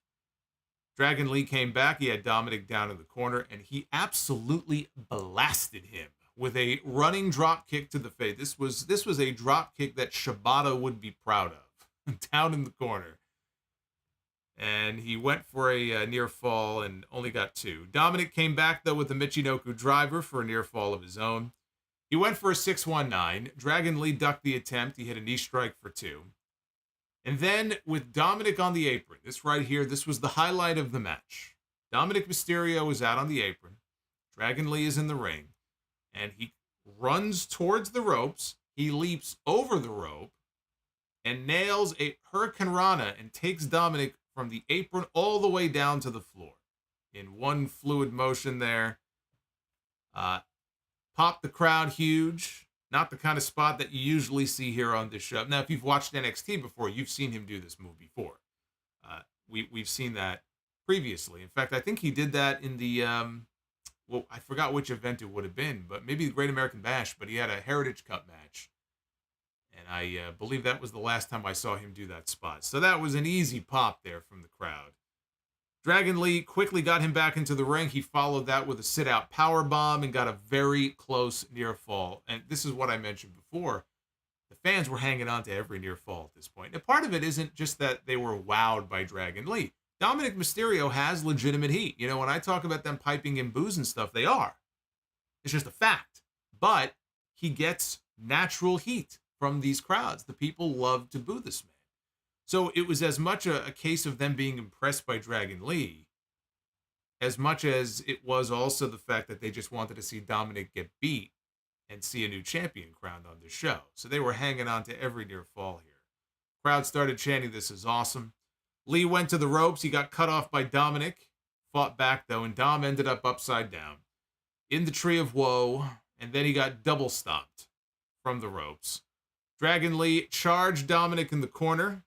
Dragon Lee came back. He had Dominik down in the corner, and he absolutely blasted him with a running drop kick to the face. This was a drop kick that Shibata would be proud of, down in the corner. And he went for a near fall and only got two. Dominik came back, though, with the Michinoku driver for a near fall of his own. He went for a 619. Dragon Lee ducked the attempt. He hit a knee strike for two. And then with Dominik on the apron, this right here, this was the highlight of the match. Dominik Mysterio is out on the apron. Dragon Lee is in the ring. And he runs towards the ropes. He leaps over the rope and nails a Hurricane Rana and takes Dominik from the apron all the way down to the floor in one fluid motion there. Popped the crowd huge. Not the kind of spot that you usually see here on this show. Now, if you've watched NXT before, you've seen him do this move before. We've seen that previously. In fact, I think he did that in the, I forgot which event it would have been, but maybe the Great American Bash, but he had a Heritage Cup match. And I believe that was the last time I saw him do that spot. So that was an easy pop there from the crowd. Dragon Lee quickly got him back into the ring. He followed that with a sit-out powerbomb and got a very close near fall. And this is what I mentioned before. The fans were hanging on to every near fall at this point. And part of it isn't just that they were wowed by Dragon Lee. Dominik Mysterio has legitimate heat. You know, when I talk about them piping in boos and stuff, they are. It's just a fact. But he gets natural heat from these crowds. The people love to boo this man. So it was as much a case of them being impressed by Dragon Lee as much as it was also the fact that they just wanted to see Dominik get beat and see a new champion crowned on the show. So they were hanging on to every near fall here. Crowd started chanting, "This is awesome." Lee went to the ropes. He got cut off by Dominik. Fought back, though, and Dom ended up upside down in the Tree of Woe, and then he got double stomped from the ropes. Dragon Lee charged Dominik in the corner.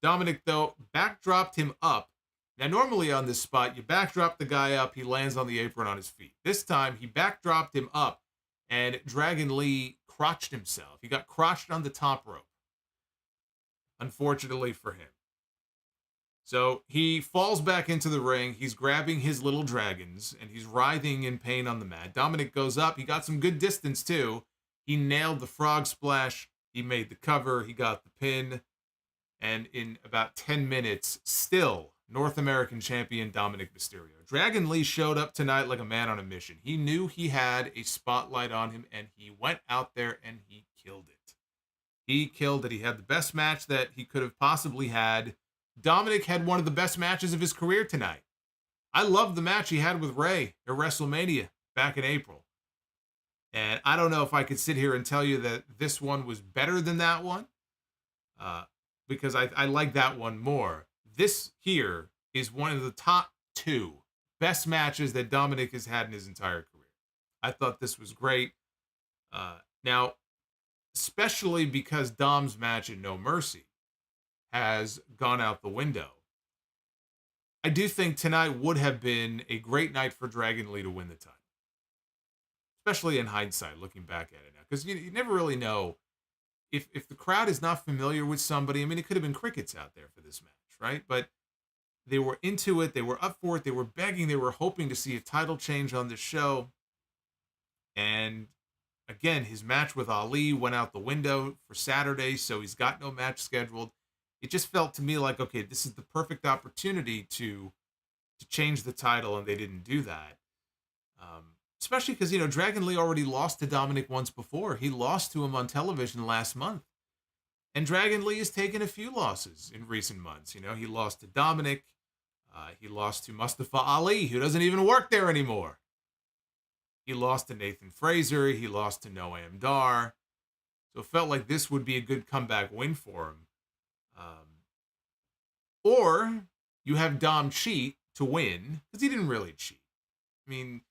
Dominik, though, backdropped him up. Now, normally on this spot, you backdrop the guy up, he lands on the apron on his feet. This time, he backdropped him up, and Dragon Lee crotched himself. He got crotched on the top rope, unfortunately for him. So he falls back into the ring. He's grabbing his little dragons, and he's writhing in pain on the mat. Dominik goes up. He got some good distance, too. He nailed the frog splash. He made the cover. He got the pin. And in about 10 minutes, still North American champion Dominik Mysterio. Dragon Lee showed up tonight like a man on a mission. He knew he had a spotlight on him, and he went out there and he killed it. He killed it. He had the best match that he could have possibly had. Dominik had one of the best matches of his career tonight. I loved the match he had with Ray at WrestleMania back in April. And I don't know if I could sit here and tell you that this one was better than that one, because I like that one more. This here is one of the top 2 best matches that Dominik has had in his entire career. I thought this was great. Now, especially because Dom's match at No Mercy has gone out the window, I do think tonight would have been a great night for Dragon Lee to win the title. Especially in hindsight, looking back at it now. Because you never really know if the crowd is not familiar with somebody. I mean, it could have been crickets out there for this match, right? But they were into it. They were up for it. They were begging. They were hoping to see a title change on this show. And again, his match with Ali went out the window for Saturday, so he's got no match scheduled. It just felt to me like, okay, this is the perfect opportunity to change the title, and they didn't do that. Especially because, Dragon Lee already lost to Dominik once before. He lost to him on television last month. And Dragon Lee has taken a few losses in recent months. He lost to Dominik. He lost to Mustafa Ali, who doesn't even work there anymore. He lost to Nathan Fraser. He lost to Noam Dar. So it felt like this would be a good comeback win for him. Or you have Dom cheat to win, because he didn't really cheat. I mean,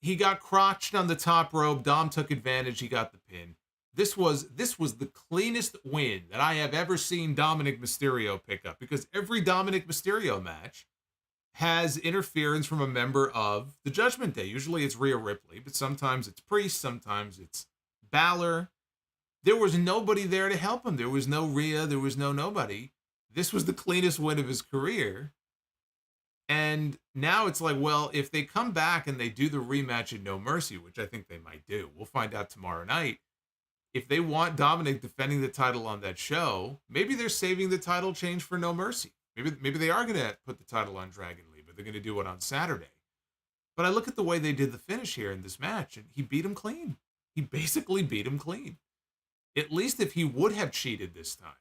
he got crotched on the top rope. Dom took advantage. He got the pin. This was the cleanest win that I have ever seen Dominik Mysterio pick up, because every Dominik Mysterio match has interference from a member of the Judgment Day. Usually it's Rhea Ripley, but sometimes it's Priest, sometimes it's Balor. There was nobody there to help him. There was no Rhea, there was no nobody. This was the cleanest win of his career. And now it's like, well, if they come back and they do the rematch at No Mercy, which I think they might do, we'll find out tomorrow night. If they want Dominik defending the title on that show, maybe they're saving the title change for No Mercy. Maybe they are going to put the title on Dragon Lee, but they're going to do it on Saturday. But I look at the way they did the finish here in this match, and he beat him clean. He basically beat him clean. At least if he would have cheated this time.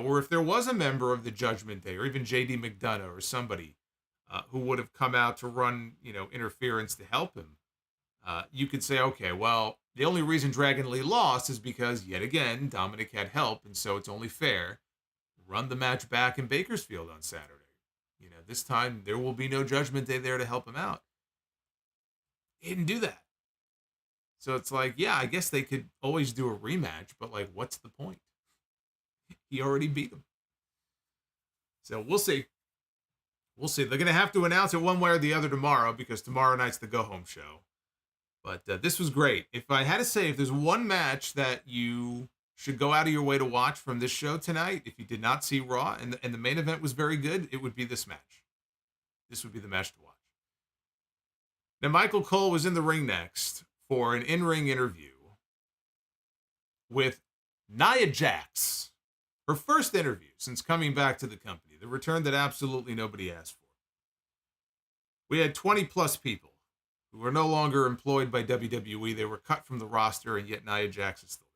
Or if there was a member of the Judgment Day, or even J.D. McDonough or somebody who would have come out to run, interference to help him, you could say, okay, well, the only reason Dragon Lee lost is because, yet again, Dominik had help, and so it's only fair. Run the match back in Bakersfield on Saturday. This time there will be no Judgment Day there to help him out. He didn't do that. So it's like, yeah, I guess they could always do a rematch, but like, what's the point? He already beat him. So we'll see. We'll see. They're going to have to announce it one way or the other tomorrow, because tomorrow night's the go-home show. But this was great. If I had to say, if there's one match that you should go out of your way to watch from this show tonight, if you did not see Raw and the main event was very good, it would be this match. This would be the match to watch. Now, Michael Cole was in the ring next for an in-ring interview with Nia Jax. Her first interview since coming back to the company. The return that absolutely nobody asked for. We had 20-plus people who were no longer employed by WWE. They were cut from the roster, and yet Nia Jax is still there.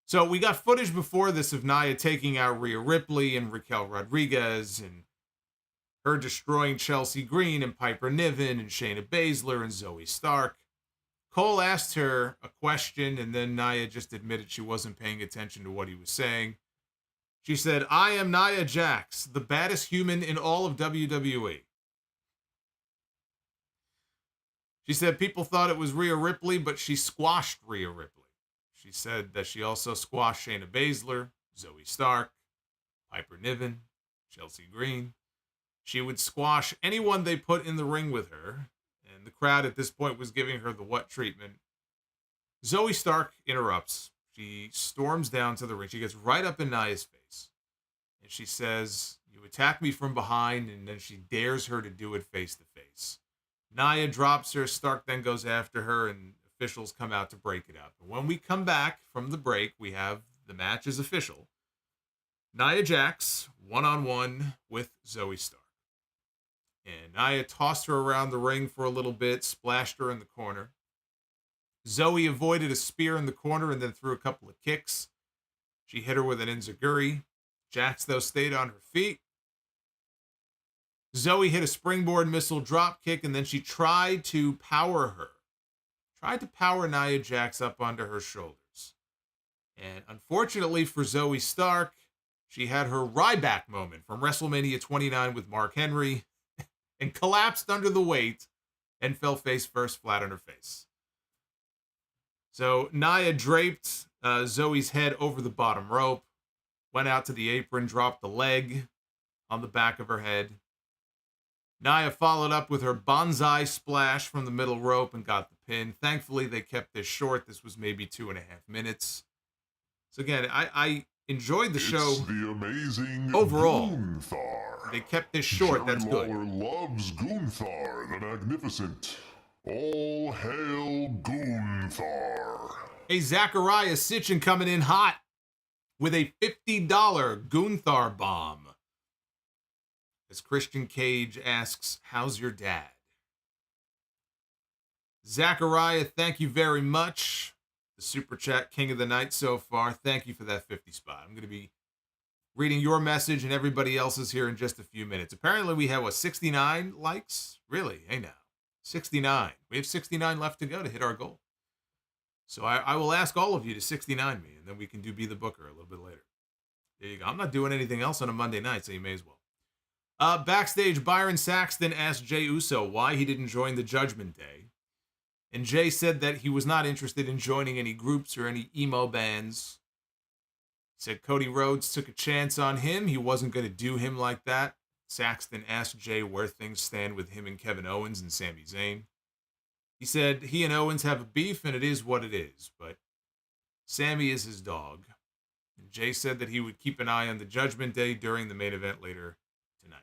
So we got footage before this of Nia taking out Rhea Ripley and Raquel Rodriguez, and her destroying Chelsea Green and Piper Niven and Shayna Baszler and Zoe Stark. Cole asked her a question, and then Nia just admitted she wasn't paying attention to what he was saying. She said, "I am Nia Jax, the baddest human in all of WWE." She said people thought it was Rhea Ripley, but she squashed Rhea Ripley. She said that she also squashed Shayna Baszler, Zoe Stark, Piper Niven, Chelsea Green. She would squash anyone they put in the ring with her, and the crowd at this point was giving her the what treatment. Zoe Stark interrupts. She storms down to the ring. She gets right up in Nia's face. And she says, "You attack me from behind," and then she dares her to do it face to face. Nia drops her. Stark then goes after her, and officials come out to break it up. And when we come back from the break, we have the match is official. Nia Jax, one-on-one with Zoe Stark. And Nia tossed her around the ring for a little bit, splashed her in the corner. Zoe avoided a spear in the corner and then threw a couple of kicks. She hit her with an enziguri. Jax, though, stayed on her feet. Zoe hit a springboard missile drop kick, and then she tried to power her. tried to power Nia Jax up onto her shoulders. And unfortunately for Zoe Stark, she had her Ryback moment from WrestleMania 29 with Mark Henry and collapsed under the weight and fell face first flat on her face. So Nia draped Zoe's head over the bottom rope, went out to the apron, dropped the leg on the back of her head. Nia followed up with her bonsai splash from the middle rope and got the pin. Thankfully, they kept this short. This was maybe 2.5 minutes. So again, I enjoyed the show. It's the amazing overall. Gunther. They kept this short. Jerry That's good. Lawler loves Gunther the Magnificent. All hail Gunther. Hey, Zachariah Sitchin coming in hot with a $50 Gunther bomb. As Christian Cage asks, how's your dad? Zachariah, thank you very much. The Super Chat King of the Night so far. Thank you for that 50 spot. I'm going to be reading your message and everybody else's here in just a few minutes. Apparently we have, 69 likes? Really? Hey now. 69. We have 69 left to go to hit our goal. So I will ask all of you to 69 me, and then we can do Be the Booker a little bit later. There you go. I'm not doing anything else on a Monday night, so you may as well. Backstage, Byron Saxton asked Jey Uso why he didn't join the Judgment Day. And Jey said that he was not interested in joining any groups or any emo bands. He said Cody Rhodes took a chance on him. He wasn't going to do him like that. Saxton asked Jey where things stand with him and Kevin Owens and Sami Zayn. He said he and Owens have a beef and it is what it is, but Sami is his dog. And Jey said that he would keep an eye on the Judgment Day during the main event later tonight.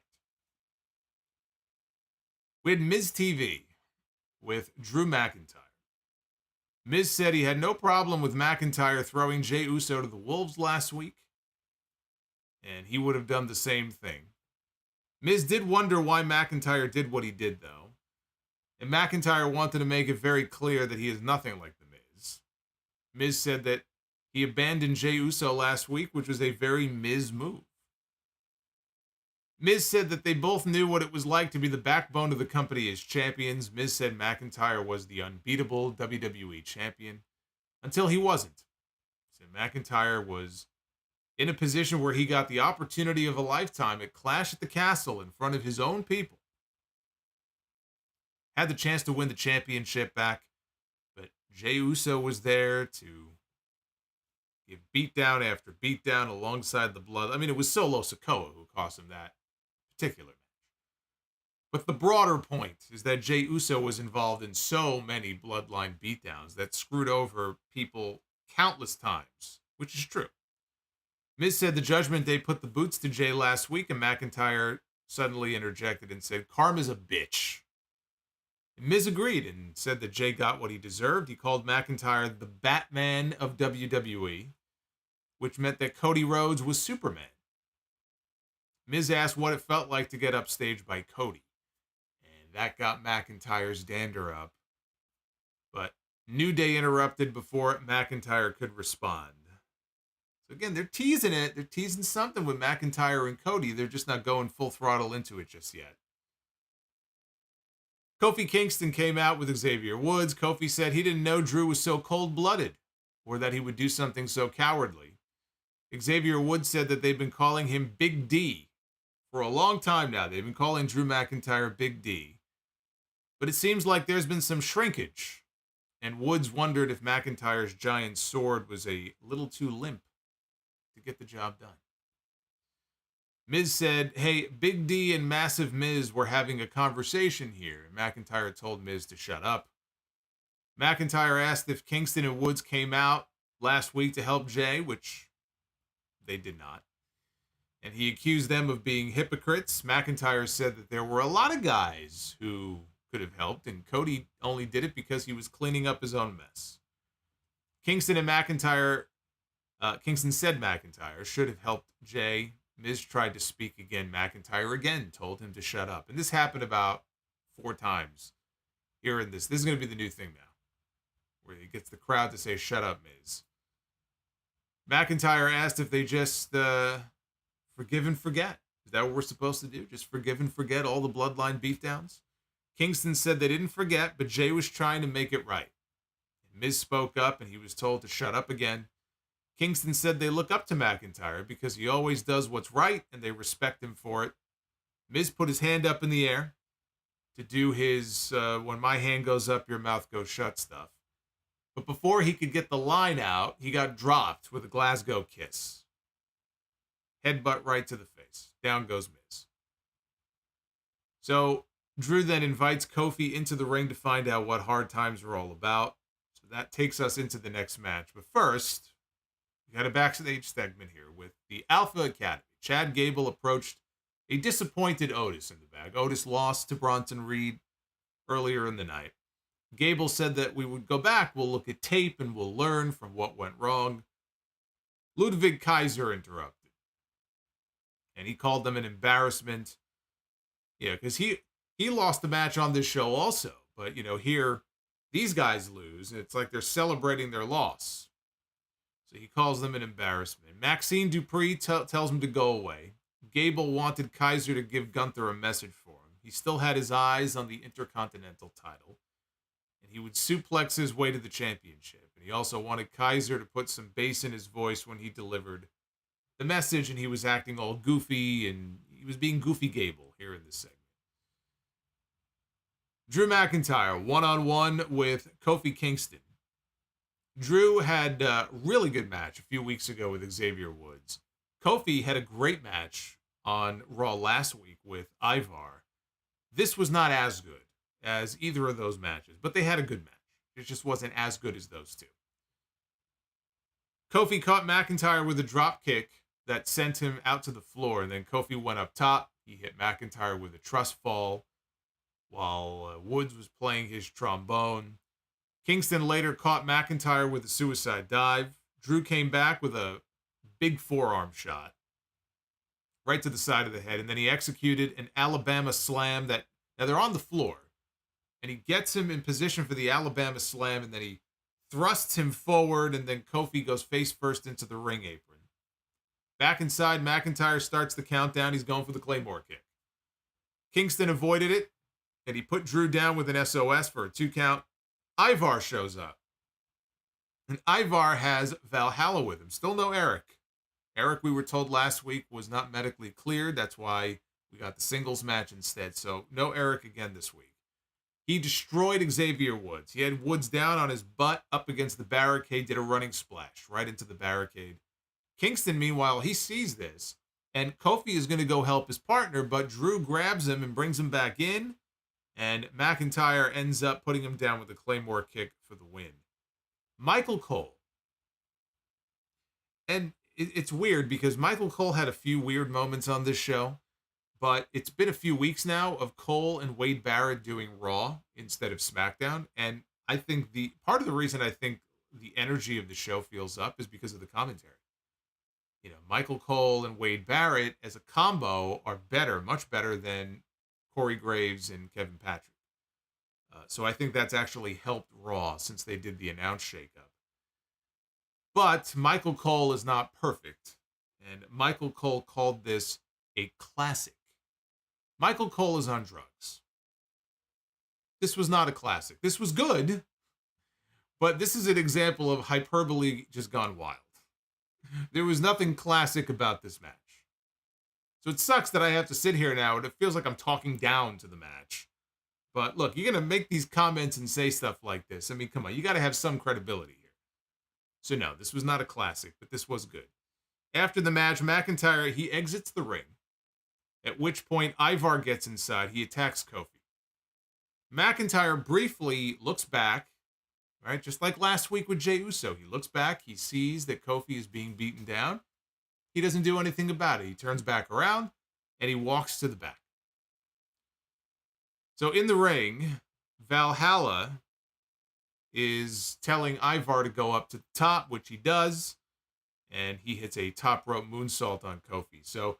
We had MizTV with Drew McIntyre. Miz said he had no problem with McIntyre throwing Jey Uso to the Wolves last week, and he would have done the same thing. Miz did wonder why McIntyre did what he did, though, and McIntyre wanted to make it very clear that he is nothing like the Miz. Miz said that he abandoned Jey Uso last week, which was a very Miz move. Miz said that they both knew what it was like to be the backbone of the company as champions. Miz said McIntyre was the unbeatable WWE champion until he wasn't. So McIntyre was in a position where he got the opportunity of a lifetime at Clash at the Castle in front of his own people. Had the chance to win the championship back, but Jey Uso was there to give beatdown after beatdown alongside the Blood. I mean, it was Solo Sikoa who cost him that particular match. But the broader point is that Jey Uso was involved in so many Bloodline beatdowns that screwed over people countless times, which is true. Miz said the Judgment Day put the boots to Jey last week, and McIntyre suddenly interjected and said, "Karma's a bitch." And Miz agreed and said that Jey got what he deserved. He called McIntyre the Batman of WWE, which meant that Cody Rhodes was Superman. Miz asked what it felt like to get upstaged by Cody, and that got McIntyre's dander up. But New Day interrupted before McIntyre could respond. So again, they're teasing it. They're teasing something with McIntyre and Cody. They're just not going full throttle into it just yet. Kofi Kingston came out with Xavier Woods. Kofi said he didn't know Drew was so cold-blooded or that he would do something so cowardly. Xavier Woods said that they've been calling him Big D for a long time now. They've been calling Drew McIntyre Big D. But it seems like there's been some shrinkage, and Woods wondered if McIntyre's giant sword was a little too limp to get the job done. Miz said, hey, Big D and Massive Miz were having a conversation here. McIntyre told Miz to shut up. McIntyre asked if Kingston and Woods came out last week to help Jey, which they did not. And he accused them of being hypocrites. McIntyre said that there were a lot of guys who could have helped, and Cody only did it because he was cleaning up his own mess. Kingston said McIntyre should have helped Jey. Miz tried to speak again. McIntyre again told him to shut up. And this happened about 4 times here in this. This is going to be the new thing now, where he gets the crowd to say, shut up, Miz. McIntyre asked if they just forgive and forget. Is that what we're supposed to do? Just forgive and forget all the Bloodline beatdowns? Kingston said they didn't forget, but Jey was trying to make it right. Miz spoke up and he was told to shut up again. Kingston said they look up to McIntyre because he always does what's right and they respect him for it. Miz put his hand up in the air to do his when my hand goes up, your mouth goes shut stuff. But before he could get the line out, he got dropped with a Glasgow kiss. Headbutt right to the face. Down goes Miz. So Drew then invites Kofi into the ring to find out what hard times are all about. So that takes us into the next match. But first, we got a backstage segment here with the Alpha Academy. Chad Gable approached a disappointed Otis in the back. Otis lost to Bronson Reed earlier in the night. Gable said that we would go back, we'll look at tape, and we'll learn from what went wrong. Ludwig Kaiser interrupted. And he called them an embarrassment. Yeah, because he lost the match on this show also. But, here, these guys lose, and it's like they're celebrating their loss. So he calls them an embarrassment. Maxine Dupree tells him to go away. Gable wanted Kaiser to give Gunther a message for him. He still had his eyes on the Intercontinental title. And he would suplex his way to the championship. And he also wanted Kaiser to put some bass in his voice when he delivered the message. And he was acting all goofy. And he was being Goofy Gable here in this segment. Drew McIntyre, one-on-one with Kofi Kingston. Drew had a really good match a few weeks ago with Xavier Woods. Kofi had a great match on Raw last week with Ivar. This was not as good as either of those matches, but they had a good match. It just wasn't as good as those two. Kofi caught McIntyre with a drop kick that sent him out to the floor, and then Kofi went up top. He hit McIntyre with a trust fall while Woods was playing his trombone. Kingston later caught McIntyre with a suicide dive. Drew came back with a big forearm shot right to the side of the head, and then he executed an Alabama slam that, now they're on the floor, and he gets him in position for the Alabama slam, and then he thrusts him forward, and then Kofi goes face first into the ring apron. Back inside, McIntyre starts the countdown. He's going for the Claymore kick. Kingston avoided it, and he put Drew down with an SOS for a 2 count. Ivar shows up. And Ivar has Valhalla with him. Still no Eric. Eric, we were told last week, was not medically cleared. That's why we got the singles match instead. So no Eric again this week. He destroyed Xavier Woods. He had Woods down on his butt up against the barricade, did a running splash right into the barricade. Kingston, meanwhile, he sees this. And Kofi is going to go help his partner, but Drew grabs him and brings him back in. And McIntyre ends up putting him down with a Claymore kick for the win. Michael Cole. And it's weird because Michael Cole had a few weird moments on this show, but it's been a few weeks now of Cole and Wade Barrett doing Raw instead of SmackDown. And I think part of the reason I think the energy of the show feels up is because of the commentary. Michael Cole and Wade Barrett as a combo are better, much better than Corey Graves and Kevin Patrick. So I think that's actually helped Raw since they did the announce shakeup. But Michael Cole is not perfect. And Michael Cole called this a classic. Michael Cole is on drugs. This was not a classic. This was good. But this is an example of hyperbole just gone wild. There was nothing classic about this match. So it sucks that I have to sit here now and it feels like I'm talking down to the match. But look, you're going to make these comments and say stuff like this. I mean, come on, you got to have some credibility here. So no, this was not a classic, but this was good. After the match, McIntyre, he exits the ring. At which point, Ivar gets inside. He attacks Kofi. McIntyre briefly looks back, right? Just like last week with Jey Uso. He looks back. He sees that Kofi is being beaten down. He doesn't do anything about it. He turns back around, and he walks to the back. So in the ring, Valhalla is telling Ivar to go up to the top, which he does, and he hits a top rope moonsault on Kofi. So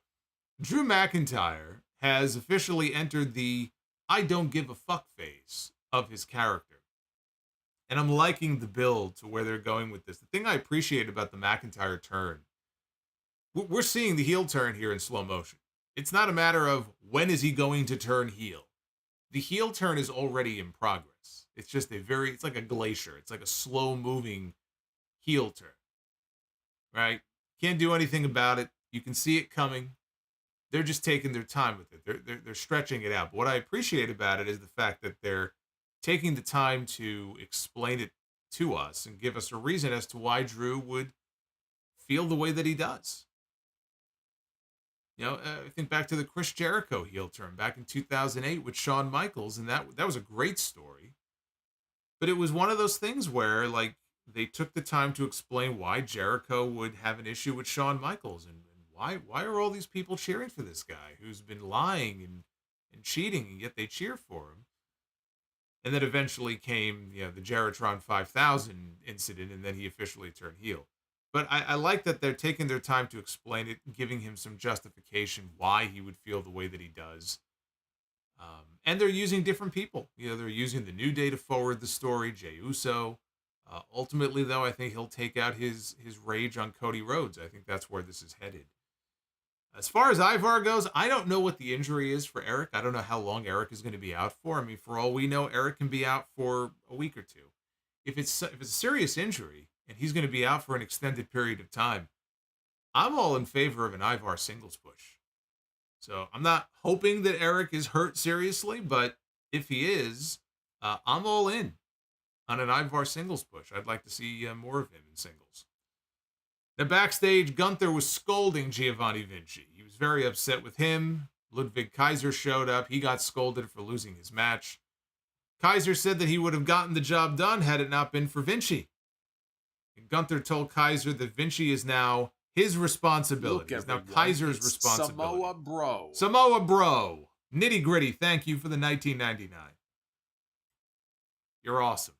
Drew McIntyre has officially entered the I don't give a fuck phase of his character. And I'm liking the build to where they're going with this. The thing I appreciate about the McIntyre turn, we're seeing the heel turn here in slow motion. It's not a matter of when is he going to turn heel. the heel turn is already in progress. It's just it's like a glacier. It's like a slow moving heel turn, right? Can't do anything about it. You can see it coming. They're just taking their time with it. They're stretching it out. But what I appreciate about it is the fact that they're taking the time to explain it to us and give us a reason as to why Drew would feel the way that he does. I think back to the Chris Jericho heel turn back in 2008 with Shawn Michaels, and that was a great story. But it was one of those things where, like, they took the time to explain why Jericho would have an issue with Shawn Michaels, and why are all these people cheering for this guy who's been lying and cheating, and yet they cheer for him. And then eventually came, the Jeritron 5000 incident, and then he officially turned heel. But I like that they're taking their time to explain it, giving him some justification why he would feel the way that he does. And they're using different people. They're using the New Day to forward the story, Jey Uso. Ultimately, though, I think he'll take out his rage on Cody Rhodes. I think that's where this is headed. As far as Ivar goes, I don't know what the injury is for Eric. I don't know how long Eric is going to be out for. I mean, for all we know, Eric can be out for a week or two. If it's a serious injury and he's going to be out for an extended period of time, I'm all in favor of an Ivar singles push. So I'm not hoping that Eric is hurt seriously, but if he is, I'm all in on an Ivar singles push. I'd like to see more of him in singles. Now, backstage, Gunther was scolding Giovanni Vinci. He was very upset with him. Ludwig Kaiser showed up. He got scolded for losing his match. Kaiser said that he would have gotten the job done had it not been for Vinci. And Gunther told Kaiser that Vinci is now his responsibility. It's now Kaiser's responsibility. Samoa BRO. Samoa BRO. Nitty Gritty, thank you for the 1999. You're awesome.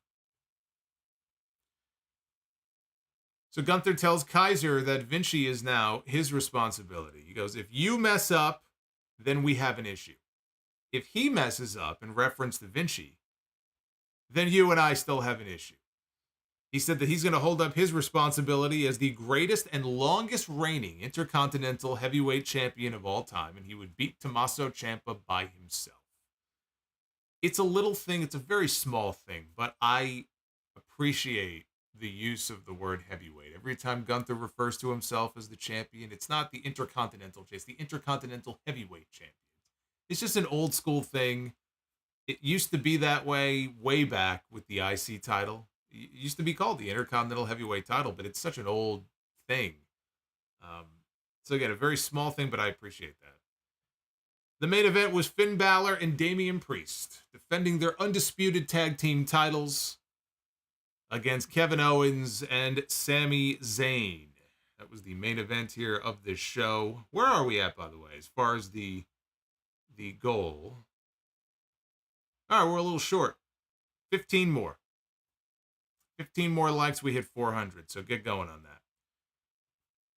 So Gunther tells Kaiser that Vinci is now his responsibility. He goes, if you mess up, then we have an issue. If he messes up, in reference to Vinci, then you and I still have an issue. He said that he's going to hold up his responsibility as the greatest and longest reigning Intercontinental Heavyweight Champion of all time, and he would beat Tommaso Ciampa by himself. It's a little thing, it's a very small thing, but I appreciate the use of the word heavyweight. Every time Gunther refers to himself as the champion, it's not the Intercontinental Champion, it's the Intercontinental Heavyweight Champion. It's just an old school thing. It used to be that way back with the IC title. It used to be called the Intercontinental Heavyweight title, but it's such an old thing. So again, a very small thing, but I appreciate that. The main event was Finn Balor and Damian Priest defending their undisputed tag team titles against Kevin Owens and Sami Zayn. That was the main event here of this show. Where are we at, by the way, as far as the goal? All right, we're a little short. 15 more. 15 more likes, we hit 400, so get going on that.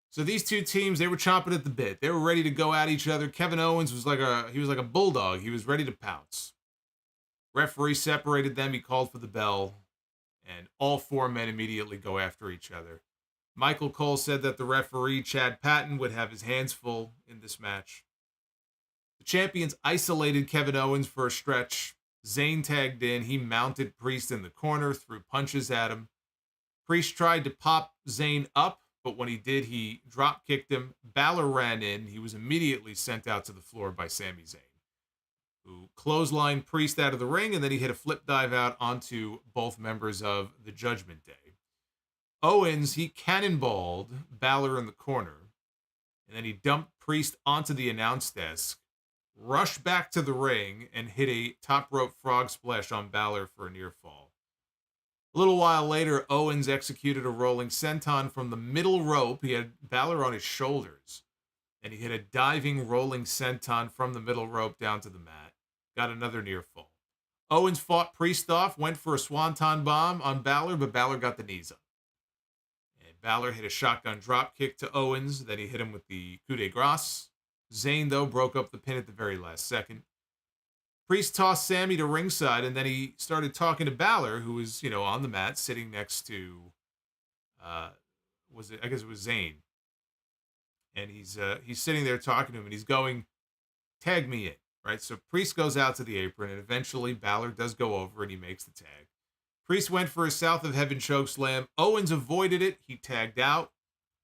So these two teams, they were chomping at the bit. They were ready to go at each other. Kevin Owens was like a bulldog. He was ready to pounce. Referee separated them. He called for the bell. And all four men immediately go after each other. Michael Cole said that the referee, Chad Patton, would have his hands full in this match. The champions isolated Kevin Owens for a stretch. Zayn tagged in. He mounted Priest in the corner, threw punches at him. Priest tried to pop Zayn up, but when he did, he drop-kicked him. Balor ran in. He was immediately sent out to the floor by Sami Zayn, who clotheslined Priest out of the ring, and then he hit a flip dive out onto both members of the Judgment Day. Owens, he cannonballed Balor in the corner, and then he dumped Priest onto the announce desk, rushed back to the ring, and hit a top rope frog splash on Balor for a near fall. A little while later, Owens executed a rolling senton from the middle rope. He had Balor on his shoulders, and he hit a diving rolling senton from the middle rope down to the mat. Got another near fall. Owens fought Priest off, went for a swanton bomb on Balor, but Balor got the knees up. And Balor hit a shotgun drop kick to Owens. Then he hit him with the coup de grace. Zayn, though, broke up the pin at the very last second. Priest tossed Sammy to ringside, and then he started talking to Balor, who was, on the mat, sitting next to, I guess it was Zayn. And he's sitting there talking to him, and he's going, tag me in. right? So Priest goes out to the apron, and eventually Balor does go over, and he makes the tag. Priest went for a South of Heaven chokeslam. Owens avoided it. He tagged out.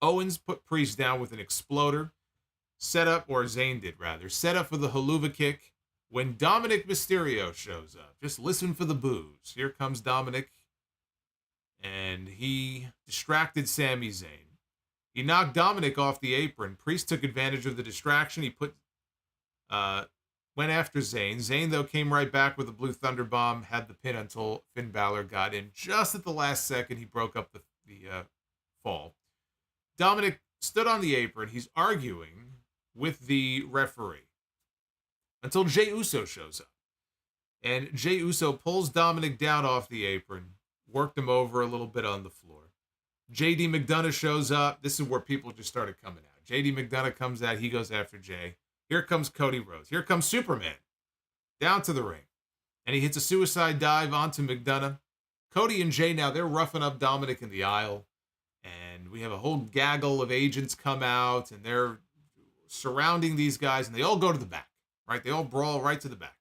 Owens put Priest down with an exploder. Zayn did rather, set up for the haluva kick. When Dominik Mysterio shows up, just listen for the boos. Here comes Dominik, and he distracted Sami Zayn. He knocked Dominik off the apron. Priest took advantage of the distraction. He went after Zayn. Zayn, though, came right back with a Blue Thunder Bomb, had the pin until Finn Balor got in. Just at the last second, he broke up the fall. Dominik stood on the apron. He's arguing with the referee until Jey Uso shows up. And Jey Uso pulls Dominik down off the apron, worked him over a little bit on the floor. JD McDonough shows up. This is where people just started coming out. JD McDonough comes out. He goes after Jey. Here comes Cody Rhodes. Here comes Superman down to the ring. And he hits a suicide dive onto McDonough. Cody and Jey now, they're roughing up Dominik in the aisle. And we have a whole gaggle of agents come out, and they're surrounding these guys, and they all go to the back, right? They all brawl right to the back.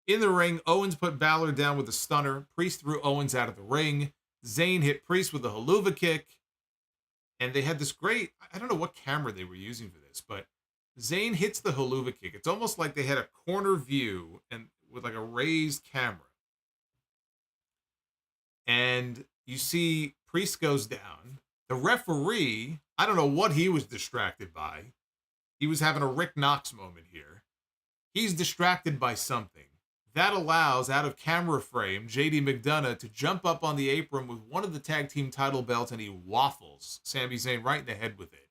In the ring, Owens put Balor down with a stunner. Priest threw Owens out of the ring. Zayn hit Priest with a haluva kick. And they had this great, I don't know what camera they were using for this, but Zayn hits the haluva kick. It's almost like they had a corner view and with like a raised camera. And you see Priest goes down. The referee, I don't know what he was distracted by. He was having a Rick Knox moment here. He's distracted by something. That allows, out of camera frame, JD McDonough to jump up on the apron with one of the tag team title belts, and he waffles Sami Zayn right in the head with it.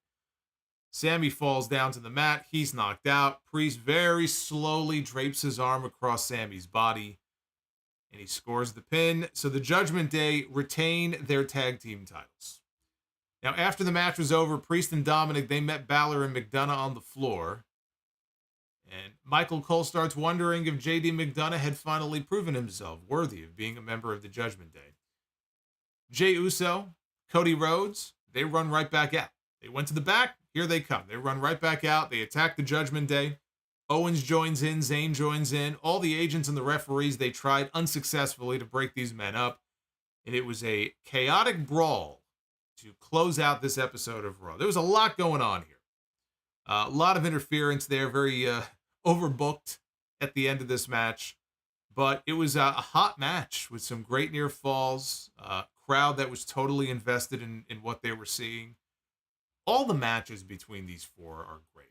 Sami falls down to the mat. He's knocked out. Priest very slowly drapes his arm across Sami's body, and he scores the pin. So the Judgment Day retain their tag team titles. Now, after the match was over, Priest and Dominik, they met Balor and McDonough on the floor. And Michael Cole starts wondering if JD McDonough had finally proven himself worthy of being a member of the Judgment Day. Jey Uso, Cody Rhodes, they run right back out. They went to the back. Here they come. They run right back out. They attack the Judgment Day. Owens joins in. Zayn joins in. All the agents and the referees, they tried unsuccessfully to break these men up. And it was a chaotic brawl to close out this episode of Raw. There was a lot going on here. A lot of interference there, very overbooked at the end of this match. But it was a hot match with some great near falls, crowd that was totally invested in what they were seeing. All the matches between these four are great.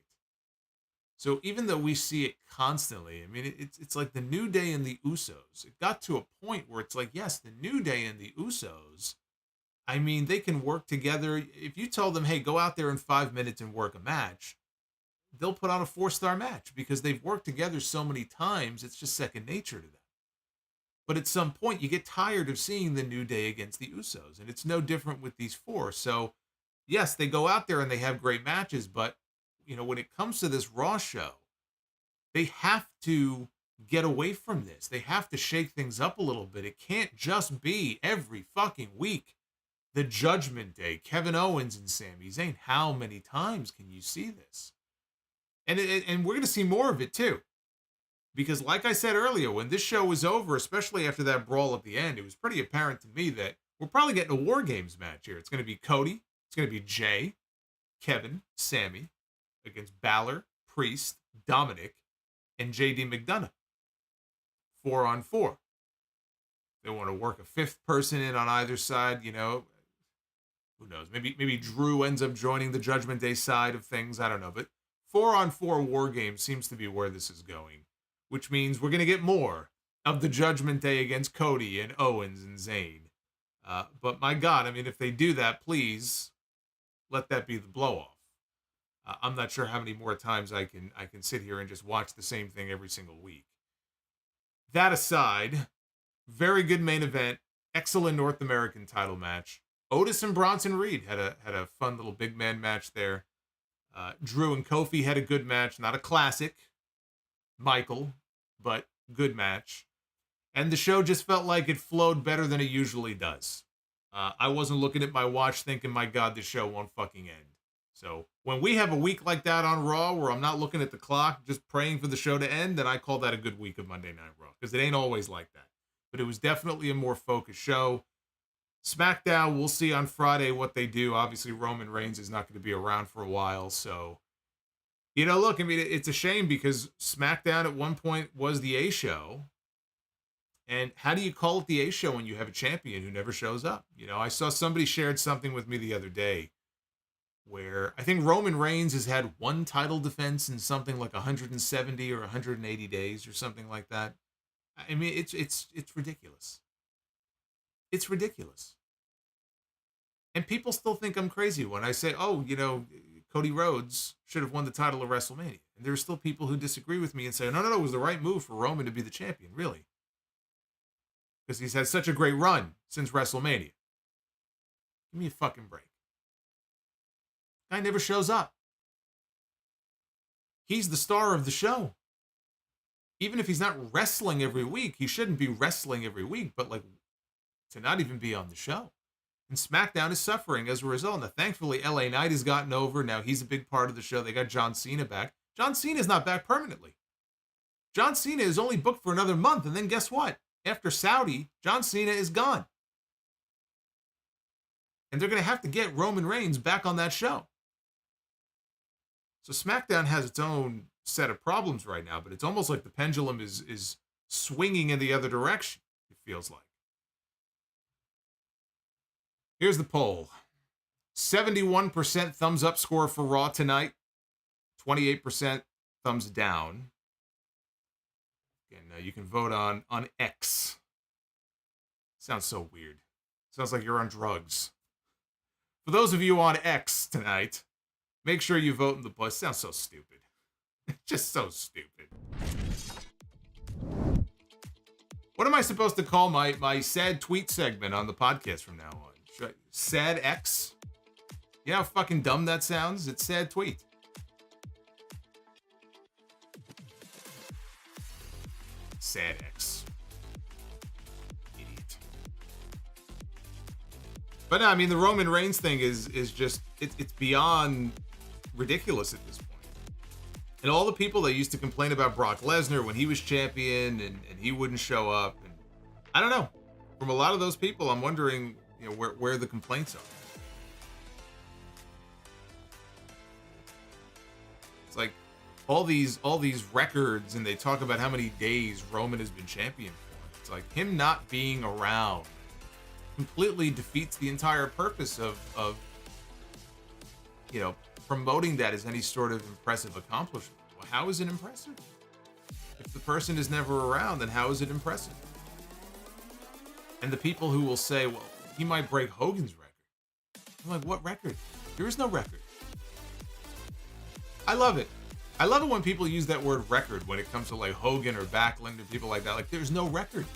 So even though we see it constantly, I mean, it's like the New Day and the Usos. It got to a point where it's like, yes, the New Day and the Usos, I mean, they can work together. If you tell them, hey, go out there in 5 minutes and work a match, they'll put on a 4-star match because they've worked together so many times, it's just second nature to them. But at some point, you get tired of seeing the New Day against the Usos, and it's no different with these four. So, yes, they go out there and they have great matches, but, you know, when it comes to this Raw show, they have to get away from this. They have to shake things up a little bit. It can't just be every fucking week the Judgment Day, Kevin Owens and Sami Zayn. How many times can you see this? And we're going to see more of it too. Because like I said earlier, when this show was over, especially after that brawl at the end, it was pretty apparent to me that we're probably getting a War Games match here. It's going to be Cody, it's going to be Jey, Kevin, Sami against Balor, Priest, Dominik, and JD McDonough. 4-on-4. They want to work a fifth person in on either side, you know. Who knows? Maybe Drew ends up joining the Judgment Day side of things. I don't know. But 4-on-4 War Games seems to be where this is going, which means we're going to get more of the Judgment Day against Cody and Owens and Zayn. But my God, I mean, if they do that, please let that be the blow-off. I'm not sure how many more times I can sit here and just watch the same thing every single week. That aside, very good main event, excellent North American title match. Otis and Bronson Reed had a fun little big man match there. Drew and Kofi had a good match, not a classic, Michael, but good match. And the show just felt like it flowed better than it usually does. I wasn't looking at my watch thinking, my God, this show won't fucking end. So when we have a week like that on Raw where I'm not looking at the clock, just praying for the show to end, then I call that a good week of Monday Night Raw, because it ain't always like that. But it was definitely a more focused show. SmackDown, we'll see on Friday what they do. Obviously, Roman Reigns is not going to be around for a while. So, you know, look, I mean, it's a shame because SmackDown at one point was the A show. And how do you call it the A show when you have a champion who never shows up? You know, I saw somebody shared something with me the other day where I think Roman Reigns has had one title defense in something like 170 or 180 days or something like that. I mean, it's ridiculous. It's ridiculous. And people still think I'm crazy when I say, oh, you know, Cody Rhodes should have won the title of WrestleMania. And there are still people who disagree with me and say, no, it was the right move for Roman to be the champion, really. Because he's had such a great run since WrestleMania. Give me a fucking break. Guy never shows up. He's the star of the show. Even if he's not wrestling every week, he shouldn't be wrestling every week, but like to not even be on the show. And SmackDown is suffering as a result. Now, thankfully, LA Knight has gotten over. Now he's a big part of the show. They got John Cena back. John Cena's not back permanently. John Cena is only booked for another month. And then guess what? After Saudi, John Cena is gone. And they're going to have to get Roman Reigns back on that show. So SmackDown has its own set of problems right now, but it's almost like the pendulum is swinging in the other direction, it feels like. Here's the poll. 71% thumbs up score for Raw tonight. 28% thumbs down. Again, you can vote on X. Sounds so weird. Sounds like you're on drugs. For those of you on X tonight, make sure you vote in the poll. It sounds so stupid. Just so stupid. What am I supposed to call my sad tweet segment on the podcast from now on? Sad X? You know how fucking dumb that sounds? It's sad tweet. Sad X. Idiot. But no, I mean, the Roman Reigns thing is just, it's beyond ridiculous at this point. And all the people that used to complain about Brock Lesnar when he was champion and he wouldn't show up. And I don't know. From a lot of those people, I'm wondering, you know, where the complaints are. It's like all these records, and they talk about how many days Roman has been champion for. It's like him not being around completely defeats the entire purpose of you know, promoting that as any sort of impressive accomplishment. Well, how is it impressive? If the person is never around, then how is it impressive? And the people who will say, well, he might break Hogan's record. I'm like, what record? There is no record. I love it. I love it when people use that word record when it comes to like Hogan or Backlund and people like that. Like, there's no record.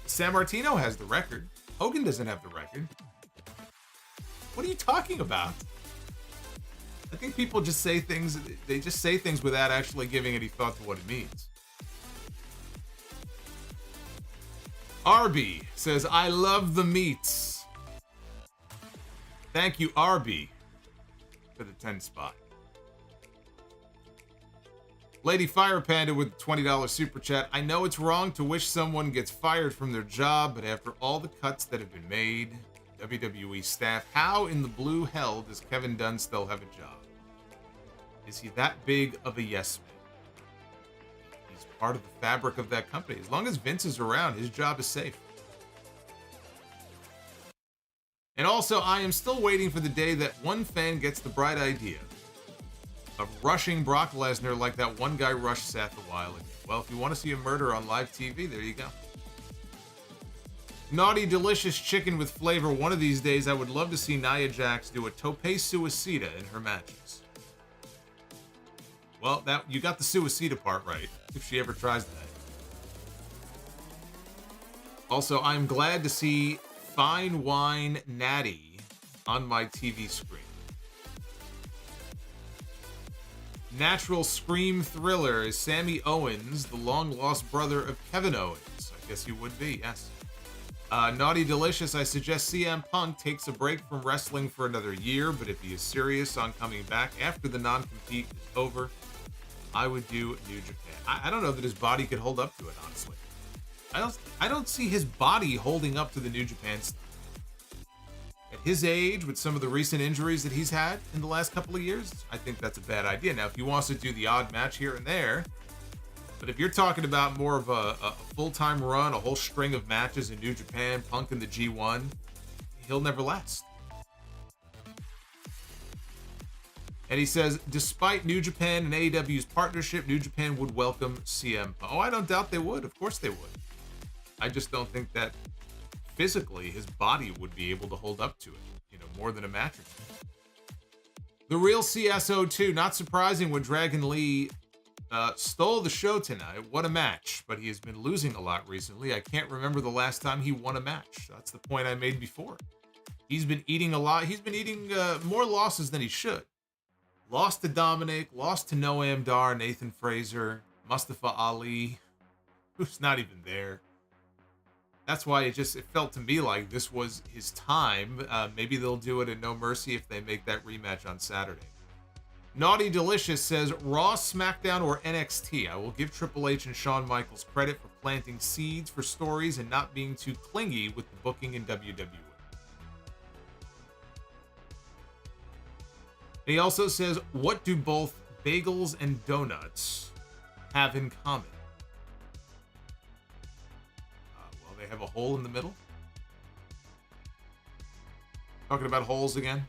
San Martino has the record. Hogan doesn't have the record. What are you talking about? I think people just say things, they just say things without actually giving any thought to what it means. Arby says, I love the meats. Thank you, Arby, for the 10 spot. Lady Fire Panda with the $20 super chat. I know it's wrong to wish someone gets fired from their job, but after all the cuts that have been made, WWE staff, how in the blue hell does Kevin Dunn still have a job? Is he that big of a yes man? He's part of the fabric of that company. As long as Vince is around, his job is safe. And also, I am still waiting for the day that one fan gets the bright idea of rushing Brock Lesnar like that one guy rushed Seth a while ago. Well, if you want to see a murder on live TV, there you go. Naughty Delicious Chicken with Flavor. One of these days, I would love to see Nia Jax do a tope suicida in her matches. Well, that you got the suicida part right, if she ever tries that. Also, I'm glad to see Fine Wine Natty on my TV screen. Natural Scream Thriller. Is Sammy Owens the long-lost brother of Kevin Owens? I guess he would be, yes. Naughty Delicious, I suggest CM Punk takes a break from wrestling for another year, but if he is serious on coming back after the non-compete is over, I would do New Japan. I don't know that his body could hold up to it, honestly. I don't see his body holding up to the New Japan stuff. At his age, with some of the recent injuries that he's had in the last couple of years, I think that's a bad idea. Now, if he wants to do the odd match here and there, but if you're talking about more of a full-time run, a whole string of matches in New Japan, Punk in the G1, he'll never last. And he says, despite New Japan and AEW's partnership, New Japan would welcome CM Punk. Oh, I don't doubt they would. Of course they would. I just don't think that physically his body would be able to hold up to it, more than a match or two. The real CSO2, not surprising when Dragon Lee stole the show tonight. What a match. But he has been losing a lot recently. I can't remember the last time he won a match. That's the point I made before. He's been eating a lot. He's been eating more losses than he should. Lost to Dominik, lost to Noam Dar, Nathan Fraser, Mustafa Ali, who's not even there. That's why it felt to me like this was his time. Maybe they'll do it at No Mercy if they make that rematch on Saturday. Naughty Delicious says, Raw, SmackDown, or NXT. I will give Triple H and Shawn Michaels credit for planting seeds for stories and not being too clingy with the booking in WWE. He also says, what do both bagels and donuts have in common? Well, they have a hole in the middle. Talking about holes again.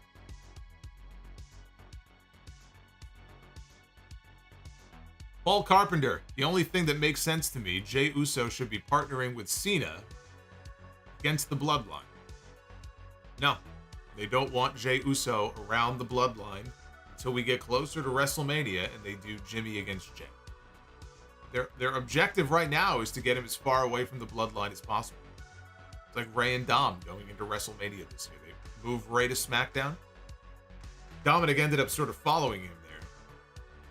Paul Carpenter, the only thing that makes sense to me, Jey Uso should be partnering with Cena against the Bloodline. No. They don't want Jey Uso around the Bloodline until we get closer to WrestleMania and they do Jimmy against Jey. Their objective right now is to get him as far away from the Bloodline as possible. It's like Rey and Dom going into WrestleMania this year. They moved Rey to SmackDown. Dominik ended up sort of following him there.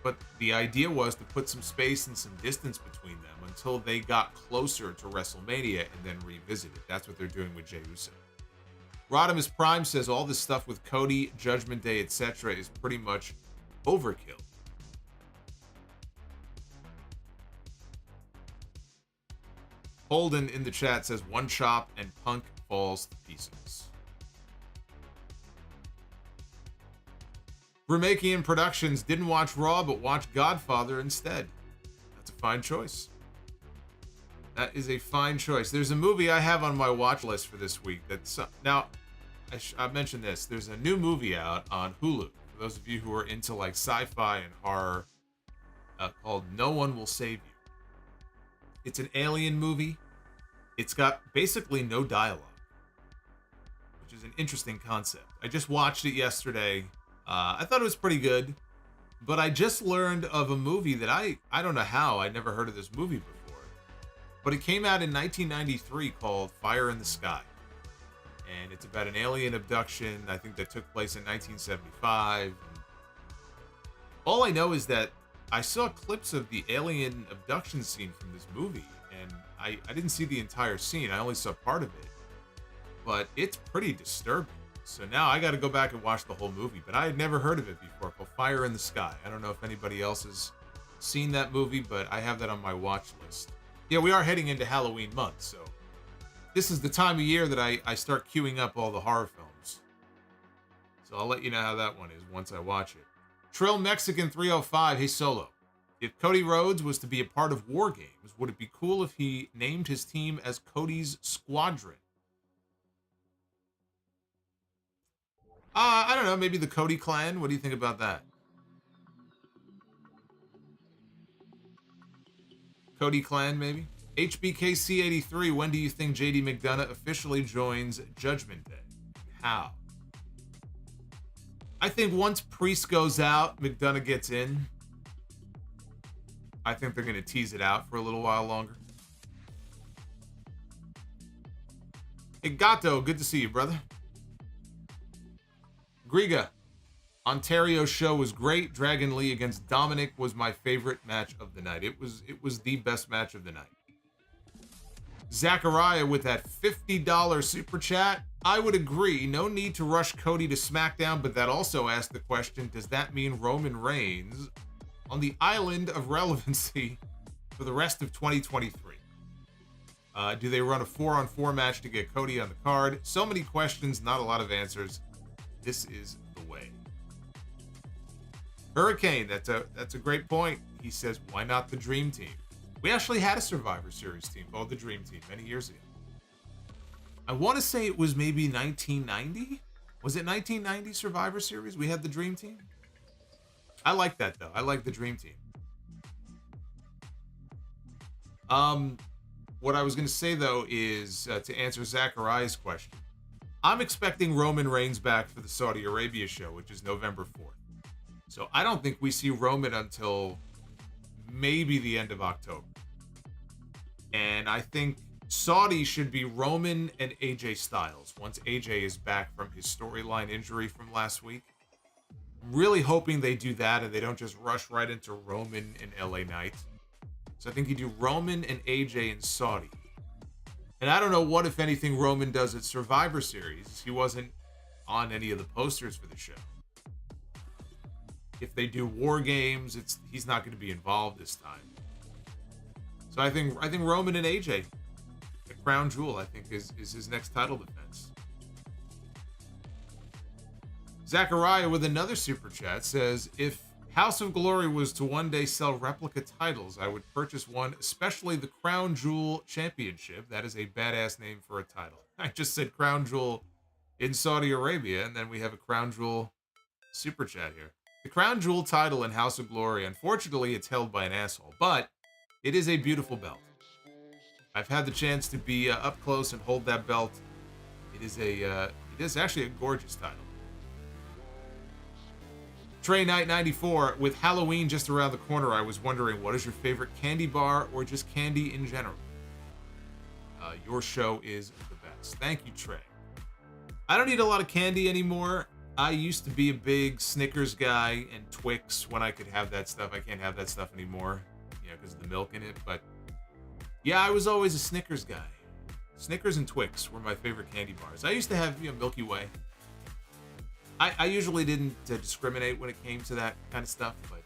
But the idea was to put some space and some distance between them until they got closer to WrestleMania and then revisit it. That's what they're doing with Jey Uso. Rodimus Prime says all this stuff with Cody, Judgment Day, etc. is pretty much overkill. Holden in the chat says one chop and Punk falls to pieces. Remakian Productions didn't watch Raw but watched Godfather instead. That's a fine choice. That is a fine choice. There's a movie I have on my watch list for this week. That's now, I mentioned this. There's a new movie out on Hulu. For those of you who are into like sci-fi and horror, called No One Will Save You. It's an alien movie. It's got basically no dialogue, which is an interesting concept. I just watched it yesterday. I thought it was pretty good, but I just learned of a movie that I don't know how I never heard of this movie before. But it came out in 1993 called Fire in the Sky. And it's about an alien abduction, I think, that took place in 1975. And all I know is that I saw clips of the alien abduction scene from this movie. And I didn't see the entire scene. I only saw part of it. But it's pretty disturbing. So now I got to go back and watch the whole movie. But I had never heard of it before, called Fire in the Sky. I don't know if anybody else has seen that movie, but I have that on my watch list. Yeah, we are heading into Halloween month, so this is the time of year that I start queuing up all the horror films. So I'll let you know how that one is once I watch it. Trill Mexican 305, hey Solo. If Cody Rhodes was to be a part of War Games, would it be cool if he named his team as Cody's Squadron? I don't know, maybe the Cody Clan? What do you think about that? Cody Clan, maybe? HBKC83, when do you think JD McDonough officially joins Judgment Day? How? I think once Priest goes out, McDonough gets in. I think they're going to tease it out for a little while longer. Hey, Gato, good to see you, brother. Griga, Ontario show was great. Dragon Lee against Dominik was my favorite match of the night. It was the best match of the night. Zachariah with that $50 super chat. I would agree. No need to rush Cody to SmackDown, but that also asks the question, does that mean Roman Reigns on the island of relevancy for the rest of 2023? Do they run a 4-on-4 match to get Cody on the card? So many questions, not a lot of answers. This is the way. Hurricane, that's a great point. He says, why not the Dream Team? We actually had a Survivor Series team called the Dream Team many years ago. I want to say it was maybe 1990. Was it 1990 Survivor Series? We had the Dream Team. I like that though. I like the Dream Team. What I was going to say though is to answer Zachariah's question. I'm expecting Roman Reigns back for the Saudi Arabia show, which is November 4th. So I don't think we see Roman until maybe the end of October. And I think Saudi should be Roman and AJ Styles once AJ is back from his storyline injury from last week. I'm really hoping they do that and they don't just rush right into Roman and LA Knight. So I think you do Roman and AJ in Saudi. And I don't know what, if anything, Roman does at Survivor Series. He wasn't on any of the posters for the show. If they do War Games, he's not going to be involved this time. So I think Roman and AJ, the crown jewel, I think is his next title defense. Zachariah with another super chat says, if House of Glory was to one day sell replica titles, I would purchase one, especially the Crown Jewel Championship. That is a badass name for a title. I just said Crown Jewel in Saudi Arabia, and then we have a Crown Jewel super chat here. The Crown Jewel title in House of Glory, unfortunately, it's held by an asshole, but it is a beautiful belt. I've had the chance to be up close and hold that belt. It is actually a gorgeous title. Trey Knight 94, with Halloween just around the corner, I was wondering, what is your favorite candy bar or just candy in general? Your show is the best. Thank you, Trey. I don't eat a lot of candy anymore. I used to be a big Snickers guy and Twix when I could have that stuff. I can't have that stuff anymore, because of the milk in it. But yeah, I was always a Snickers guy. Snickers and Twix were my favorite candy bars. I used to have Milky Way. I usually didn't discriminate when it came to that kind of stuff, but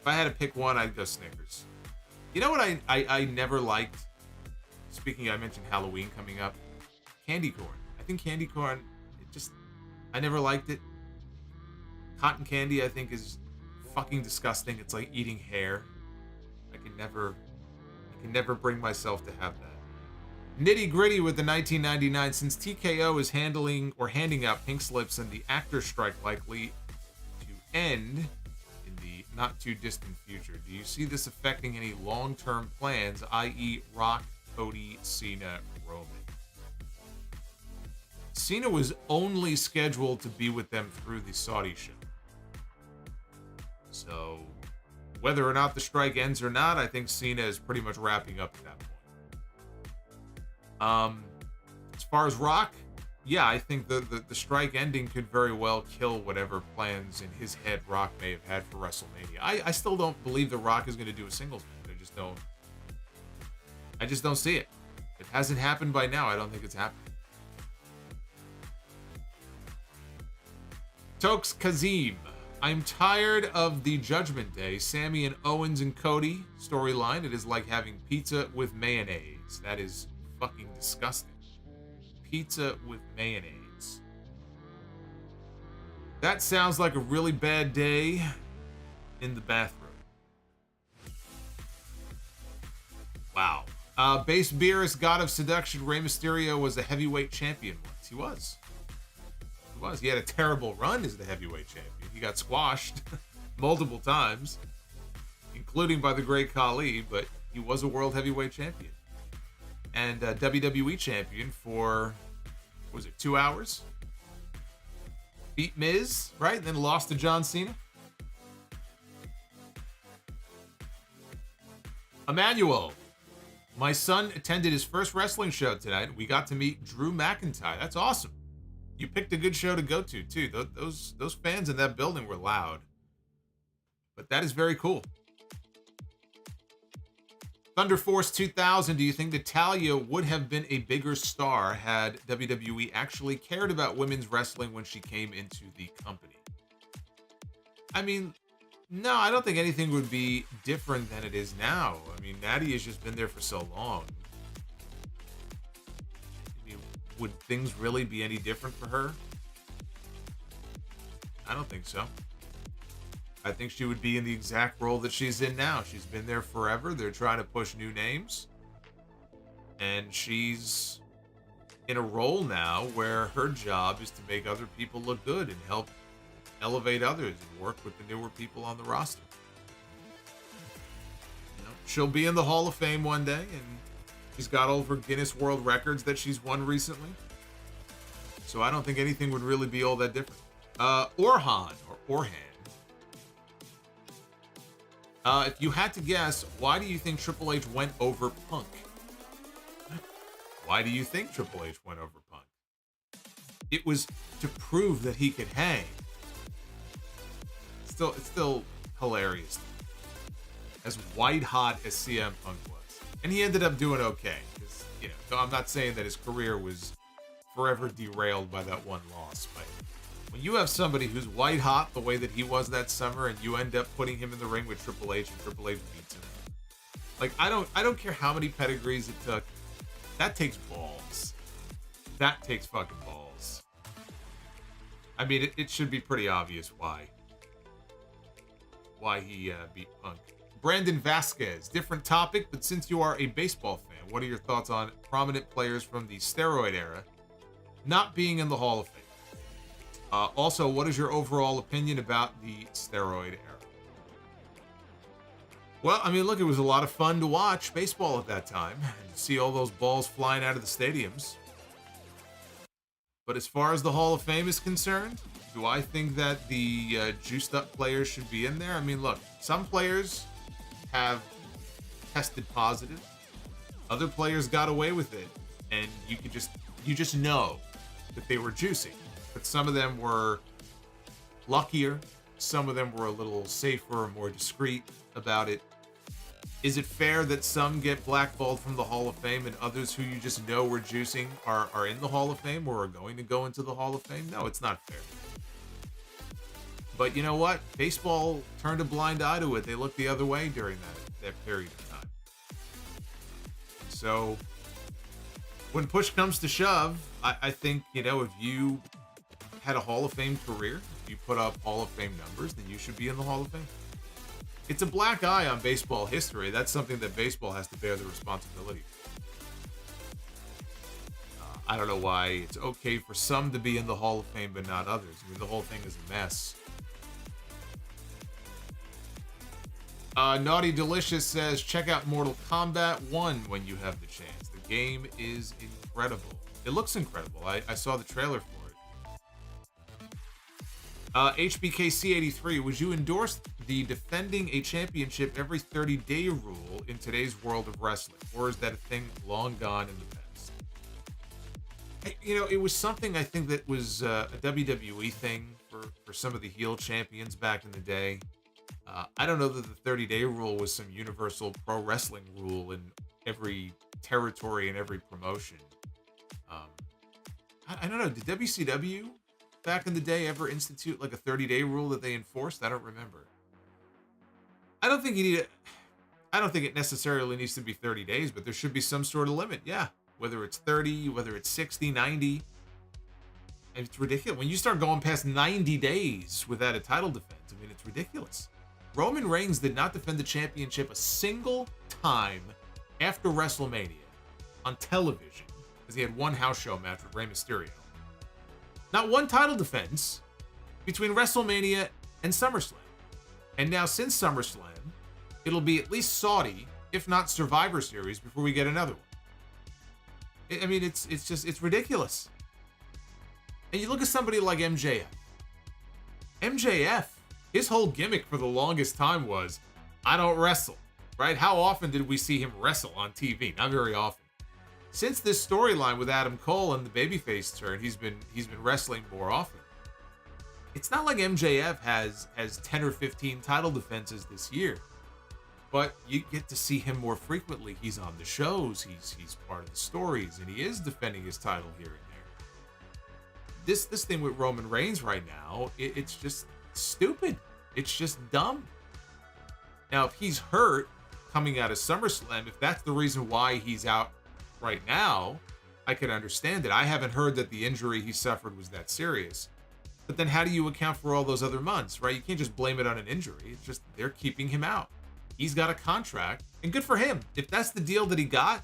if I had to pick one, I'd go Snickers. You know what I never liked? Speaking, I mentioned Halloween coming up. Candy corn. I think candy corn, I never liked it. Cotton candy, I think, is fucking disgusting. It's like eating hair. I can never bring myself to have that. Nitty Gritty with the 1999. Since TKO is handing out pink slips and the actor strike likely to end in the not too distant future, do you see this affecting any long-term plans, i.e. Rock, Cody, Cena, Roman? Cena was only scheduled to be with them through the Saudi show. So whether or not the strike ends or not, I think Cena is pretty much wrapping up at that point. As far as Rock, yeah, I think the strike ending could very well kill whatever plans in his head Rock may have had for WrestleMania. I still don't believe that Rock is going to do a singles match. I just don't see it. If it hasn't happened by now, I don't think it's happening. Tokes Kazim. I'm tired of the Judgment Day, Sami and Owens and Cody storyline. It is like having pizza with mayonnaise. That is fucking disgusting. Pizza with mayonnaise. That sounds like a really bad day in the bathroom. Wow. Base Beerus, God of Seduction, Rey Mysterio was a heavyweight champion once. He was. He had a terrible run as the heavyweight champion. He got squashed multiple times, including by the great Khali, but he was a world heavyweight champion. And WWE champion for, 2 hours? Beat Miz, right? And then lost to John Cena. Emmanuel. My son attended his first wrestling show tonight. We got to meet Drew McIntyre. That's awesome. You picked a good show to go to, too. Those fans in that building were loud. But that is very cool. Thunder Force 2000, do you think Natalya would have been a bigger star had WWE actually cared about women's wrestling when she came into the company? I mean, no, I don't think anything would be different than it is now. I mean, Natty has just been there for so long. I mean, would things really be any different for her? I don't think so. I think she would be in the exact role that she's in now. She's been there forever. They're trying to push new names. And she's in a role now where her job is to make other people look good and help elevate others and work with the newer people on the roster. You know, she'll be in the Hall of Fame one day, and she's got all of her Guinness World Records that she's won recently. So I don't think anything would really be all that different. Orhan. If you had to guess, why do you think Triple H went over Punk? Why do you think Triple H went over Punk? It was to prove that he could hang. It's still hilarious. As white hot as CM Punk was. And he ended up doing okay. You know, so I'm not saying that his career was forever derailed by that one loss, but when you have somebody who's white hot the way that he was that summer, and you end up putting him in the ring with Triple H, and Triple H beats him, like I don't care how many pedigrees it took. That takes balls. That takes fucking balls. I mean, it should be pretty obvious why he beat Punk. Brandon Vasquez, different topic, but since you are a baseball fan, what are your thoughts on prominent players from the steroid era not being in the Hall of Fame? Also, what is your overall opinion about the steroid era? Well, I mean, look, it was a lot of fun to watch baseball at that time and see all those balls flying out of the stadiums. But as far as the Hall of Fame is concerned, do I think that the juiced up players should be in there? I mean, look, some players have tested positive. Other players got away with it, and you just know that they were juicing. But some of them were luckier. Some of them were a little safer, more discreet about it. Is it fair that some get blackballed from the Hall of Fame and others who you just know were juicing are in the Hall of Fame or are going to go into the Hall of Fame? No, it's not fair. But you know what? Baseball turned a blind eye to it. They looked the other way during that period of time. So when push comes to shove, I think, you know, if you had a Hall of Fame career, if you put up Hall of Fame numbers, then you should be in the Hall of Fame. It's a black eye on baseball history. That's something that baseball has to bear the responsibility for. I don't know why it's okay for some to be in the Hall of Fame but not others. I mean, the whole thing is a mess. Naughty Delicious says, check out Mortal Kombat 1 when you have the chance. The game is incredible. It looks incredible. I saw the trailer for it. HBKC83, would you endorse the defending a championship every 30-day rule in today's world of wrestling? Or is that a thing long gone in the past? You know, it was something I think that was a WWE thing for some of the heel champions back in the day. I don't know that the 30-day rule was some universal pro wrestling rule in every territory and every promotion. I don't know. Did WCW back in the day ever institute like a 30-day rule that they enforced? I don't remember. I don't think it necessarily needs to be 30 days, but there should be some sort of limit. Yeah. Whether it's 30, whether it's 60, 90. It's ridiculous. When you start going past 90 days without a title defense, I mean, it's ridiculous. Roman Reigns did not defend the championship a single time after WrestleMania on television, because he had one house show match with Rey Mysterio. Not one title defense between WrestleMania and SummerSlam. And now since SummerSlam, it'll be at least Saudi, if not Survivor Series, before we get another one. I mean, it's ridiculous. And you look at somebody like MJF. MJF, his whole gimmick for the longest time was, I don't wrestle, right? How often did we see him wrestle on TV? Not very often. Since this storyline with Adam Cole and the babyface turn, he's been wrestling more often. It's not like MJF has 10 or 15 title defenses this year. but you get to see him more frequently. He's on the shows, he's part of the stories, and he is defending his title here and there. This thing with Roman Reigns right now, it's just stupid. It's just dumb. Now, if he's hurt coming out of SummerSlam, if that's the reason why he's out right now, I can understand it. I haven't heard that the injury he suffered was that serious. But then how do you account for all those other months, right? You can't just blame it on an injury. It's just they're keeping him out. He's got a contract, and good for him. If that's the deal that he got,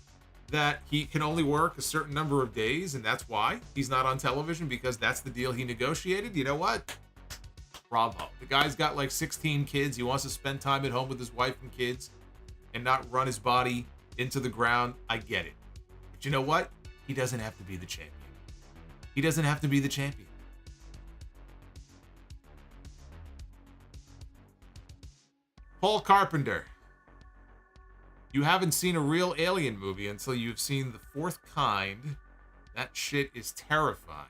that he can only work a certain number of days, and that's why he's not on television, because that's the deal he negotiated, you know what? Bravo. The guy's got like 16 kids. He wants to spend time at home with his wife and kids and not run his body into the ground. I get it. But you know what? He doesn't have to be the champion. He doesn't have to be the champion. Paul Carpenter. You haven't seen a real alien movie until you've seen The Fourth Kind. That shit is terrifying.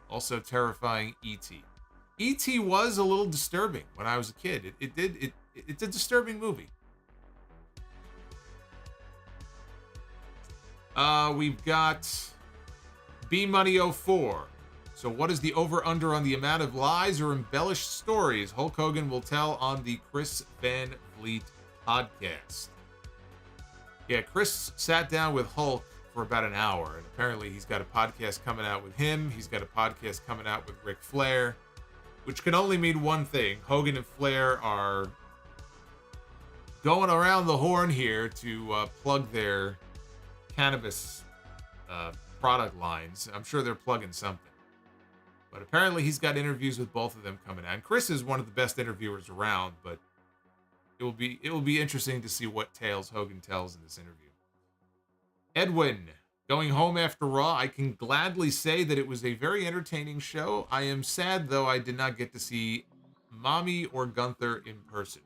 Also terrifying E.T. E.T. was a little disturbing when I was a kid. It's a disturbing movie. We've got B-Money04. So what is the over-under on the amount of lies or embellished stories Hulk Hogan will tell on the Chris Van Vliet podcast? Yeah, Chris sat down with Hulk for about an hour, and apparently he's got a podcast coming out with him. He's got a podcast coming out with Ric Flair, which can only mean one thing. Hogan and Flair are going around the horn here to plug their cannabis product lines. I'm sure they're plugging something. But apparently he's got interviews with both of them coming out. And Chris is one of the best interviewers around, but it will be interesting to see what tales Hogan tells in this interview. Edwin, going home after Raw, I can gladly say that it was a very entertaining show. I am sad, though, I did not get to see Mommy or Gunther in person.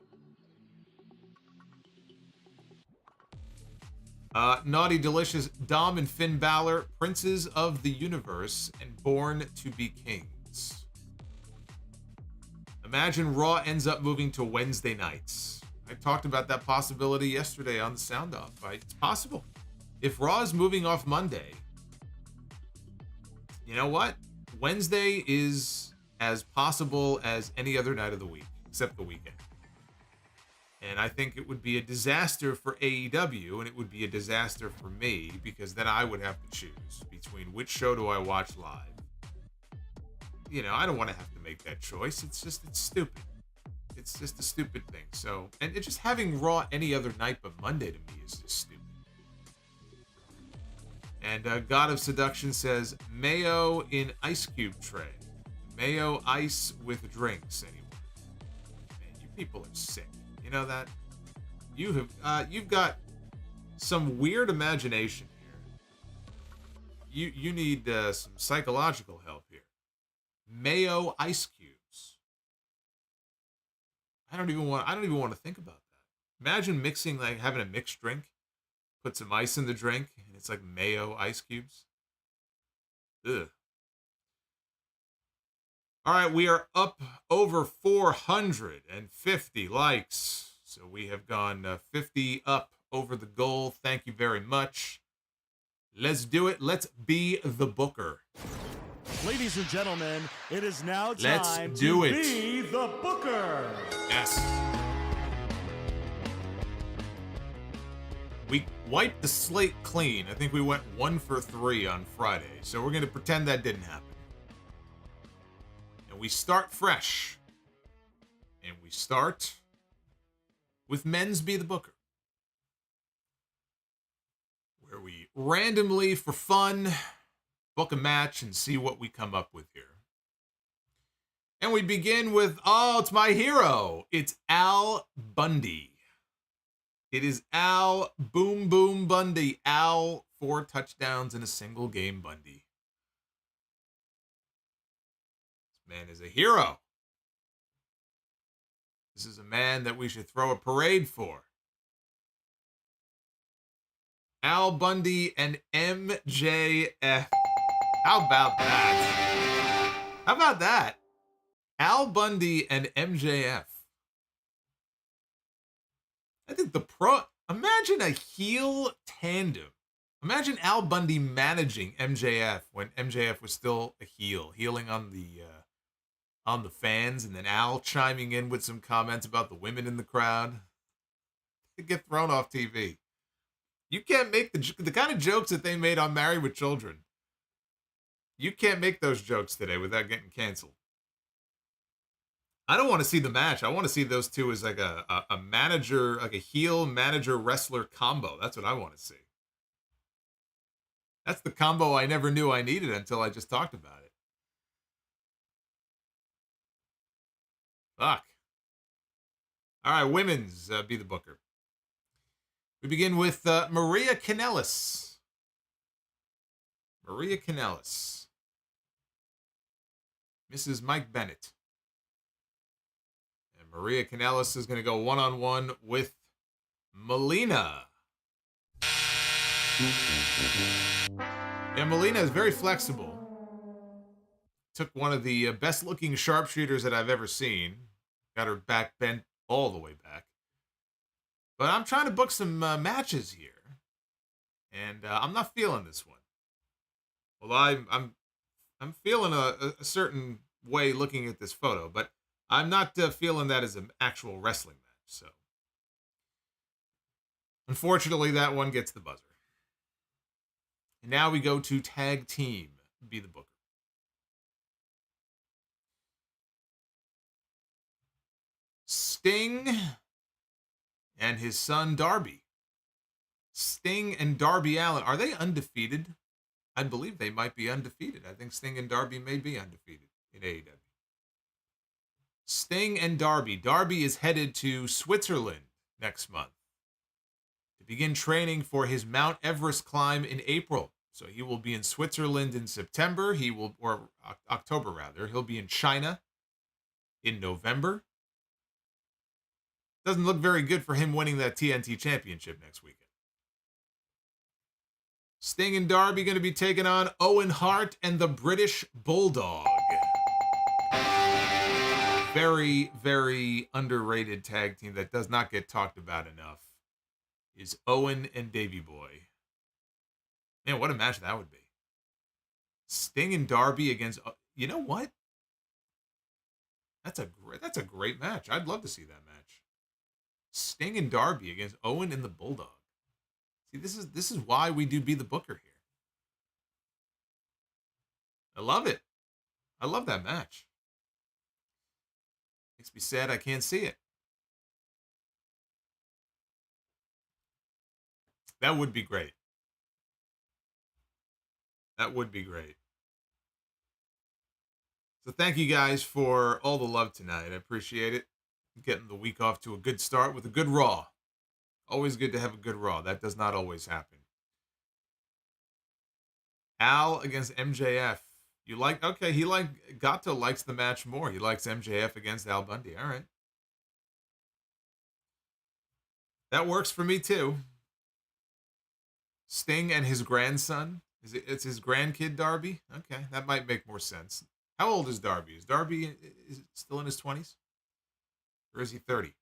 Naughty Delicious, Dom and Finn Balor, Princes of the Universe, and Born to be Kings. Imagine Raw ends up moving to Wednesday nights. I talked about that possibility yesterday on the Sound Off. It's possible. If Raw is moving off Monday, you know what? Wednesday is as possible as any other night of the week, except the weekend. And I think it would be a disaster for AEW, and it would be a disaster for me, because then I would have to choose between which show do I watch live. You know, I don't want to have to make that choice. It's stupid. It's just a stupid thing. So, and it's just having Raw any other night but Monday to me is just stupid. And God of Seduction says, mayo in ice cube tray. Mayo ice with drinks, anyone. Man, you people are sick. You know that? You've got some weird imagination here. You need some psychological help here. Mayo ice cubes. I don't even want to think about that. Imagine mixing, like having a mixed drink, put some ice in the drink, and it's like mayo ice cubes. Ugh. All right, we are up over 450 likes. So we have gone 50 up over the goal. Thank you very much. Let's do it. Let's be the booker. Ladies and gentlemen, it is now time to be the booker. Yes. We wiped the slate clean. I think we went 1 for 3 on Friday. So we're going to pretend that didn't happen. We start fresh, and we start with Men's Be the Booker, where we randomly, for fun, book a match and see what we come up with here. And we begin with, it's my hero. It's Al Bundy. It is Al Boom Boom Bundy. Al, 4 touchdowns in a single game Bundy. Man is a hero. This is a man that we should throw a parade for. Al Bundy and MJF. How about that? How about that? Al Bundy and MJF. I think imagine a heel tandem. Imagine Al Bundy managing MJF when MJF was still a heel, healing on the fans, and then Al chiming in with some comments about the women in the crowd. They get thrown off TV. You can't make the kind of jokes that they made on Married with Children. You can't make those jokes today without getting canceled. I don't want to see the match. I want to see those two as like a manager, like a heel manager wrestler combo. That's what I want to see. That's the combo I never knew I needed until I just talked about it. Fuck. All right, women's Be the Booker. We begin with Maria Kanellis. Maria Kanellis. Mrs. Mike Bennett. And Maria Kanellis is going to go one-on-one with Melina. And Melina is very flexible. Took one of the best-looking sharpshooters that I've ever seen. Got her back bent all the way back. But I'm trying to book some matches here. And I'm not feeling this one. Well, I'm feeling a certain way looking at this photo, but I'm not feeling that as an actual wrestling match. So, unfortunately, that one gets the buzzer. And now we go to Tag Team Be the Booker. Sting and his son Darby. Sting and Darby Allin. Are they undefeated? I believe they might be undefeated. I think Sting and Darby may be undefeated in AEW. Sting and Darby. Darby is headed to Switzerland next month to begin training for his Mount Everest climb in April. So he will be in Switzerland in September. Or October rather. He'll be in China in November. Doesn't look very good for him winning that TNT championship next weekend. Sting and Darby going to be taking on Owen Hart and the British Bulldog. Very, very underrated tag team that does not get talked about enough is Owen and Davey Boy. Man, what a match that would be. Sting and Darby against... You know what? That's a great match. I'd love to see that match. Sting and Darby against Owen and the Bulldog. See, this is why we do Be the Booker here. I love it. I love that match. Makes me sad I can't see it. That would be great. That would be great. So thank you guys for all the love tonight. I appreciate it. Getting the week off to a good start with a good Raw. Always good to have a good Raw. That does not always happen. Al against MJF. You like... Okay, Gato likes the match more. He likes MJF against Al Bundy. All right. That works for me too. Sting and his grandson. It's his grandkid, Darby? Okay, that might make more sense. How old is Darby? Is Darby still in his 20s? Or is he 30?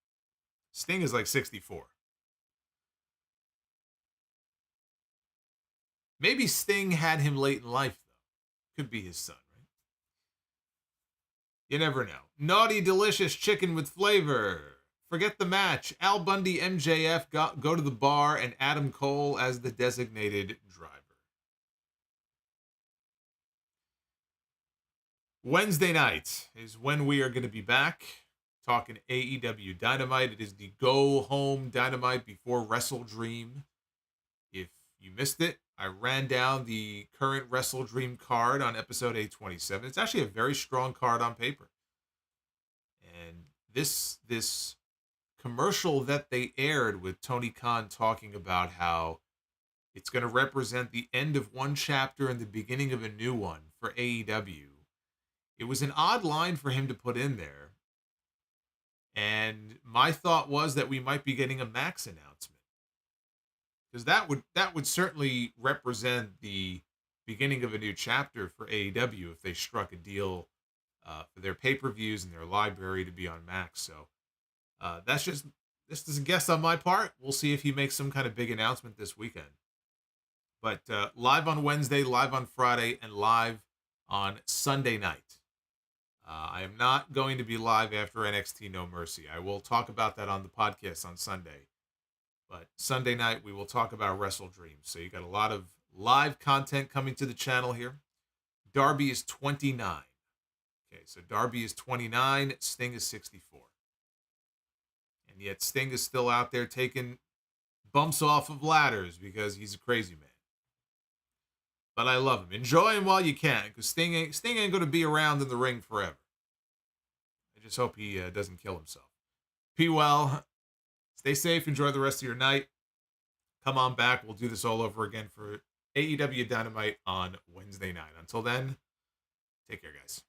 Sting is like 64. Maybe Sting had him late in life, though. Could be his son, right? You never know. Naughty, delicious chicken with flavor. Forget the match. Al Bundy, MJF go to the bar, and Adam Cole as the designated driver. Wednesday night is when we are going to be back talking AEW Dynamite. It is the Go Home Dynamite before Wrestle Dream. If you missed it, I ran down the current Wrestle Dream card on episode 827. It's actually a very strong card on paper. And this commercial that they aired with Tony Khan talking about how it's going to represent the end of one chapter and the beginning of a new one for AEW. It was an odd line for him to put in there. And my thought was that we might be getting a Max announcement. Because that would certainly represent the beginning of a new chapter for AEW if they struck a deal for their pay-per-views and their library to be on Max. So that's just this is a guess on my part. We'll see if he makes some kind of big announcement this weekend. But live on Wednesday, live on Friday, and live on Sunday night. I am not going to be live after NXT No Mercy. I will talk about that on the podcast on Sunday. But Sunday night, we will talk about Wrestle Dreams. So you got a lot of live content coming to the channel here. Darby is 29. Okay, so Darby is 29. Sting is 64. And yet Sting is still out there taking bumps off of ladders because he's a crazy man. But I love him. Enjoy him while you can, because Sting ain't going to be around in the ring forever. I just hope he doesn't kill himself. Be well. Stay safe. Enjoy the rest of your night. Come on back. We'll do this all over again for AEW Dynamite on Wednesday night. Until then, take care, guys.